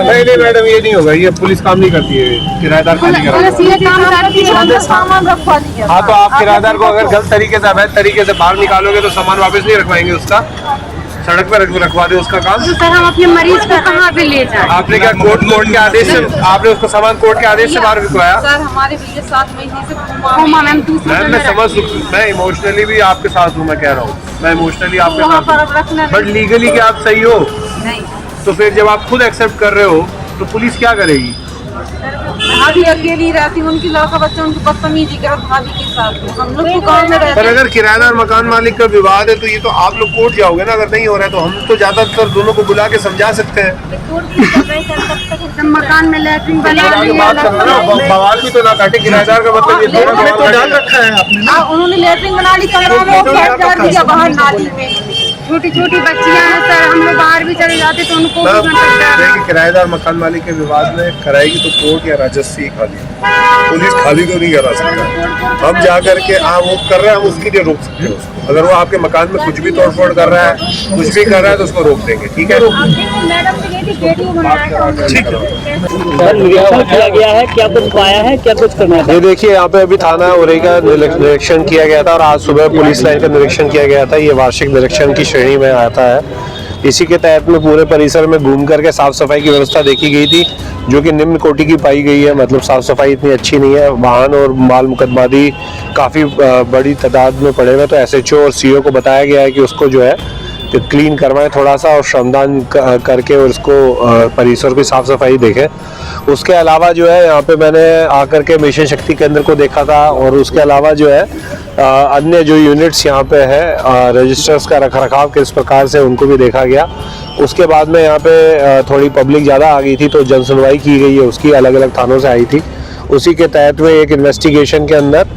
नहीं मैडम, ये नहीं होगा, ये पुलिस काम नहीं करती है, किराएदार खाली कराएगा। सामान रखवा दिया। हाँ, तो आप किराएदार को अगर गलत तरीके से, अवैध तरीके से बाहर निकालोगे तो सामान वापस नहीं रखवाएंगे, उसका सड़क पर रखवा दे उसका काम। तो सर हम अपने मरीज को कहाँ पे ले जाएं? आपने क्या कोर्ट के आदेश से आपने उसको सामान कोर्ट के आदेश से बाहर भिजवाया? सर हमारे भैया 7 महीने से कोमा मैम दूसरे मैम मैं समझ, मैं इमोशनली भी आपके साथ हूँ, मैं कह रहा हूँ, मैं इमोशनली आपके साथ हूँ, बट लीगली क्या आप सही हो? नहीं। तो फिर जब आप खुद एक्सेप्ट कर रहे हो तो पुलिस क्या करेगी? भाभी अकेली रहती, उनकी लड़का बच्चा उनको बदतमीजी कर भाभी के साथ, हम लोग तो गाँव में रहते। पर अगर किराएदार मकान मालिक का विवाद है तो ये तो आप लोग कोर्ट जाओगे ना, अगर नहीं हो रहा है तो हम तो ज्यादातर दोनों को बुला के समझा सकते हैं। मकान में लैट्रिन बवाल भी तो ना काटे, किराएदार का मतलब ये तो डाल रखा है आपने। उन्होंने लैट्रिन बना ली कमरा में, कर दिया बाहर नाली में। छोटी छोटी बच्चियां हैं सर, हम लोग बाहर भी चले जाते तो उनको भी बन सकता है। देखिए, किराएदार मकान मालिक के विवाद में कराएगी तो कोर्ट या राजस्व ही खाली, पुलिस खाली तो नहीं करा सकता। हम जा करके वो कर रहे हैं, हम उसके लिए रोक सकते हैं उसको। अगर वो आपके मकान में कुछ भी तोड़फोड़ कर रहा है, कुछ भी कर रहा है तो उसको रोक देंगे, ठीक है? ठीक है, निरीक्षण किया गया है, क्या कुछ पाया है, क्या कुछ करना है? ये देखिए, यहाँ पे अभी थाना उरई का निरीक्षण किया गया था और आज सुबह पुलिस लाइन का निरीक्षण किया गया था। ये वार्षिक निरीक्षण की श्रेणी में आता है। इसी के तहत में पूरे परिसर में घूम करके साफ सफाई की व्यवस्था देखी गई थी, जो कि निम्न कोटि की पाई गई है। मतलब साफ सफाई इतनी अच्छी नहीं है, वाहन और माल मुकदमादी काफ़ी बड़ी तादाद में पड़े हुए। तो SHO और CO को बताया गया है कि उसको जो है क्लीन करवाएं थोड़ा सा और श्रमदान करके और उसको परिसर की साफ सफाई देखें। उसके अलावा जो है यहाँ पे मैंने आकर के मिशन शक्ति केंद्र को देखा था और उसके अलावा जो है अन्य जो यूनिट्स यहाँ पे है रजिस्टर्स का रखरखाव किस प्रकार से उनको भी देखा गया। उसके बाद में यहाँ पे थोड़ी पब्लिक ज़्यादा आ गई थी तो जन सुनवाई की गई है, उसकी अलग अलग थानों से आई थी। उसी के तहत में एक इन्वेस्टिगेशन के अंदर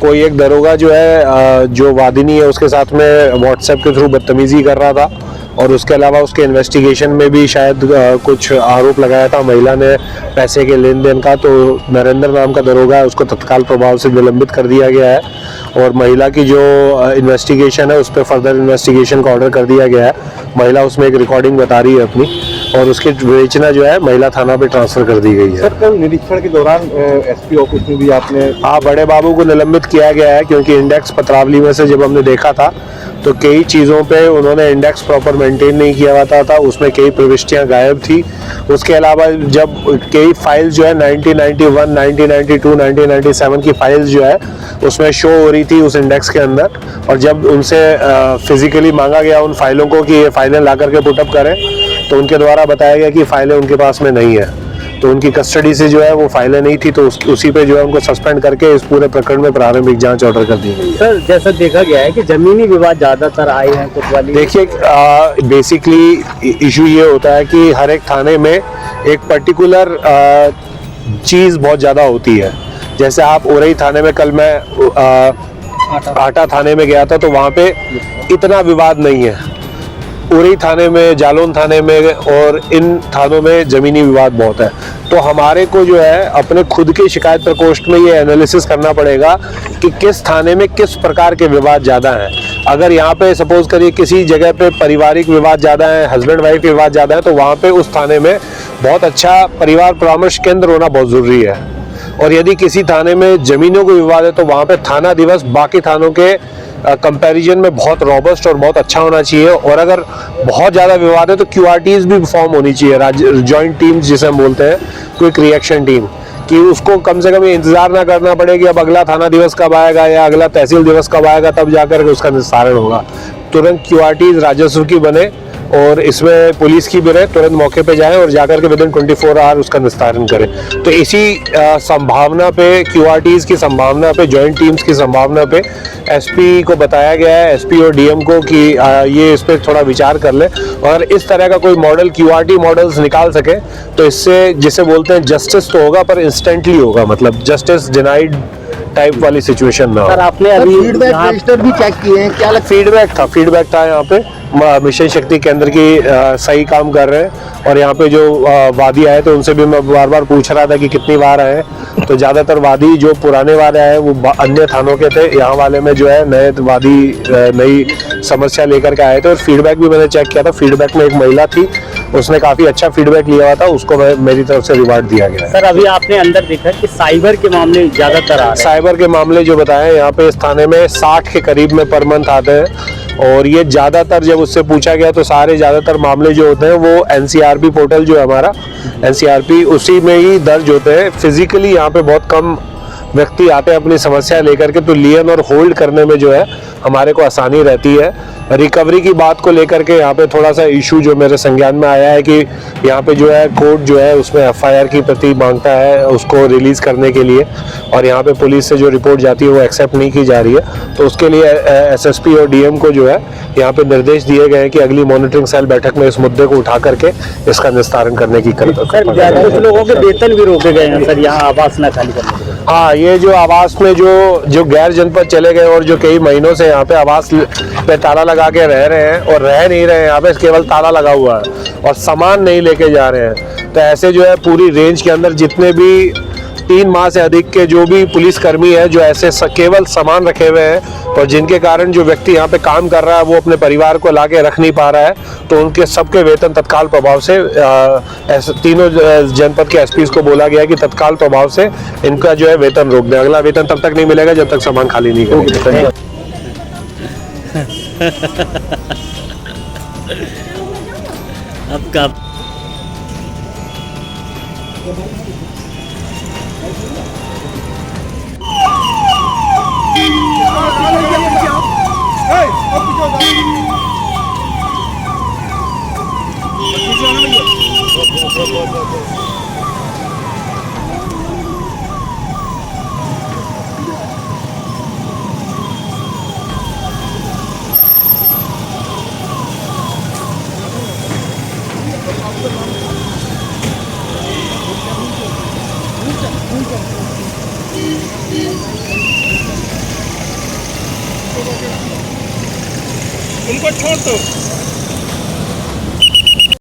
कोई एक दरोगा जो है जो वादिनी है उसके साथ में व्हाट्सएप के थ्रू बदतमीजी कर रहा था और उसके अलावा उसके इन्वेस्टिगेशन में भी शायद कुछ आरोप लगाया था महिला ने पैसे के लेन देन का। तो नरेंद्र नाम का दरोगा है, उसको तत्काल प्रभाव से निलंबित कर दिया गया है और महिला की जो इन्वेस्टिगेशन है उस पर फर्दर इन्वेस्टिगेशन का ऑर्डर कर दिया गया है। महिला उसमें एक रिकॉर्डिंग बता रही है अपनी और उसकी विवेचना जो है महिला थाना पे ट्रांसफर कर दी गई है। सर, कल निरीक्षण के दौरान SP ऑफिस में भी आपने बड़े बाबू को निलंबित किया गया है, क्योंकि इंडेक्स पत्रावली में से जब हमने देखा था तो कई चीज़ों पे उन्होंने इंडेक्स प्रॉपर मेंटेन नहीं किया हुआ था, उसमें कई प्रविष्टियां गायब थी। उसके अलावा जब कई फाइल्स जो है 1991, 1992, 1997 की फाइल्स जो है उसमें शो हो रही थी उस इंडेक्स के अंदर, और जब उनसे फिजिकली मांगा गया उन फाइलों को कि ये फाइलें ला करके पुटअप करें तो उनके द्वारा बताया गया कि फाइलें उनके पास में नहीं है। तो उनकी कस्टडी से जो है वो फाइलें नहीं थी, तो उसी पे जो है उनको सस्पेंड करके इस पूरे प्रकरण में प्रारंभिक जांच ऑर्डर कर दी गई। सर, जैसा देखा गया है कि जमीनी विवाद ज़्यादातर आए हैं कोतवाली। देखिए, बेसिकली इशू ये होता है कि हर एक थाने में एक पर्टिकुलर चीज़ बहुत ज़्यादा होती है। जैसे आप उरई थाने में, कल मैं आटा थाने में गया था तो वहाँ पे इतना विवाद नहीं है। उरई थाने में, जालौन थाने में और इन थानों में ज़मीनी विवाद बहुत है। तो हमारे को जो है अपने खुद के शिकायत प्रकोष्ठ में ये एनालिसिस करना पड़ेगा कि किस थाने में किस प्रकार के विवाद ज़्यादा हैं। अगर यहाँ पे सपोज करिए किसी जगह पे पारिवारिक विवाद ज़्यादा है, हस्बैंड वाइफ विवाद ज़्यादा है, तो वहाँ पे उस थाने में बहुत अच्छा परिवार परामर्श केंद्र होना बहुत ज़रूरी है। और यदि किसी थाने में ज़मीनों का विवाद है तो वहाँ पे थाना दिवस बाकी थानों के कंपैरिजन में बहुत रॉबस्ट और बहुत अच्छा होना चाहिए। और अगर बहुत ज़्यादा विवाद है तो QRTs भी फॉर्म होनी चाहिए, जॉइंट टीम्स जिसे हम बोलते हैं, क्विक रिएक्शन टीम, कि उसको कम से कम इंतज़ार ना करना पड़े कि अब अगला थाना दिवस कब आएगा या अगला तहसील दिवस कब आएगा तब जाकर के उसका निस्तारण होगा। तुरंत QRTs राजस्व की बने और इसमें पुलिस की भी रहे, तुरंत मौके पे जाएं और जाकर के विदिन 24 आवर उसका निस्तारण करें। तो इसी संभावना पे, QRTs की संभावना पे, जॉइंट टीम्स की संभावना पे SP को बताया गया है, SP और DM को, कि ये इस पर थोड़ा विचार कर ले और इस तरह का कोई मॉडल, QRT मॉडल्स निकाल सके तो इससे, जिसे बोलते हैं, जस्टिस तो होगा पर इंस्टेंटली होगा। मतलब जस्टिस डिनाइड टाइप वाली सिचुएशन ना सर हो। आपने अभी फीडबैक रजिस्टर भी चेक किए हैं, क्या लगता फीडबैक था यहाँ पे। मिशन शक्ति केंद्र की सही काम कर रहे हैं। और यहाँ पे जो वादी आए थे उनसे भी मैं बार बार पूछ रहा था कि कितनी बार आए, तो ज़्यादातर वादी जो पुराने वाले आए वो अन्य थानों के थे। यहाँ वाले में जो है नए वादी नई समस्या लेकर के आए थे। और फीडबैक भी मैंने चेक किया था, फीडबैक में एक महिला थी, उसने काफ़ी अच्छा फीडबैक लिया हुआ था, उसको मेरी तरफ से रिवार्ड दिया गया है। सर अभी आपने अंदर देखा कि साइबर के मामले ज़्यादातर आ रहे हैं। साइबर के मामले जो बताए यहाँ पे इस थाने में 60 के करीब में पर मंथ आते हैं। और ये ज़्यादातर जब उससे पूछा गया तो सारे ज़्यादातर मामले जो होते हैं वो एनसीआरपी पोर्टल जो है हमारा एनसीआरपी उसी में ही दर्ज होते हैं। फिजिकली यहाँ पे बहुत कम व्यक्ति आते हैं अपनी समस्या लेकर के, तो लियन और होल्ड करने में जो है हमारे को आसानी रहती है। रिकवरी की बात को लेकर के यहाँ पे थोड़ा सा इशू जो मेरे संज्ञान में आया है कि यहाँ पे जो है कोर्ट जो है उसमें एफआईआर की प्रति मांगता है उसको रिलीज करने के लिए, और यहाँ पे पुलिस से जो रिपोर्ट जाती है वो एक्सेप्ट नहीं की जा रही है। तो उसके लिए एसएसपी और डीएम को जो है यहाँ पे निर्देश दिए गए हैं कि अगली मॉनिटरिंग सेल बैठक में इस मुद्दे को उठा करके इसका निस्तारण करने की सर कुछ लोगों के वेतन भी रोके गए हैं सर यहाँ आवास न खाली करने के लिए। हाँ, ये जो आवास में जो गैर जनपद चले गए और जो कई महीनों से यहाँ पे आवास पे ताला लगा के रह रहे हैं और रह नहीं रहे हैं, यहाँ पे केवल ताला लगा हुआ है और सामान नहीं लेके जा रहे हैं। तो ऐसे जो है पूरी रेंज के अंदर जितने भी 3 माह से अधिक के जो भी पुलिसकर्मी है जो ऐसे केवल सामान रखे हुए हैं और जिनके कारण जो व्यक्ति यहाँ पे काम कर रहा है वो अपने परिवार को लाके रख नहीं पा रहा है, तो उनके सबके वेतन तत्काल प्रभाव से ऐसे तीनों जनपद के एसपीज को बोला गया है कि तत्काल प्रभाव से इनका जो है वेतन रोक दें। अगला वेतन तब तक नहीं मिलेगा जब तक सामान खाली नहीं करेंगे। अब कब उनको छोड़ दो।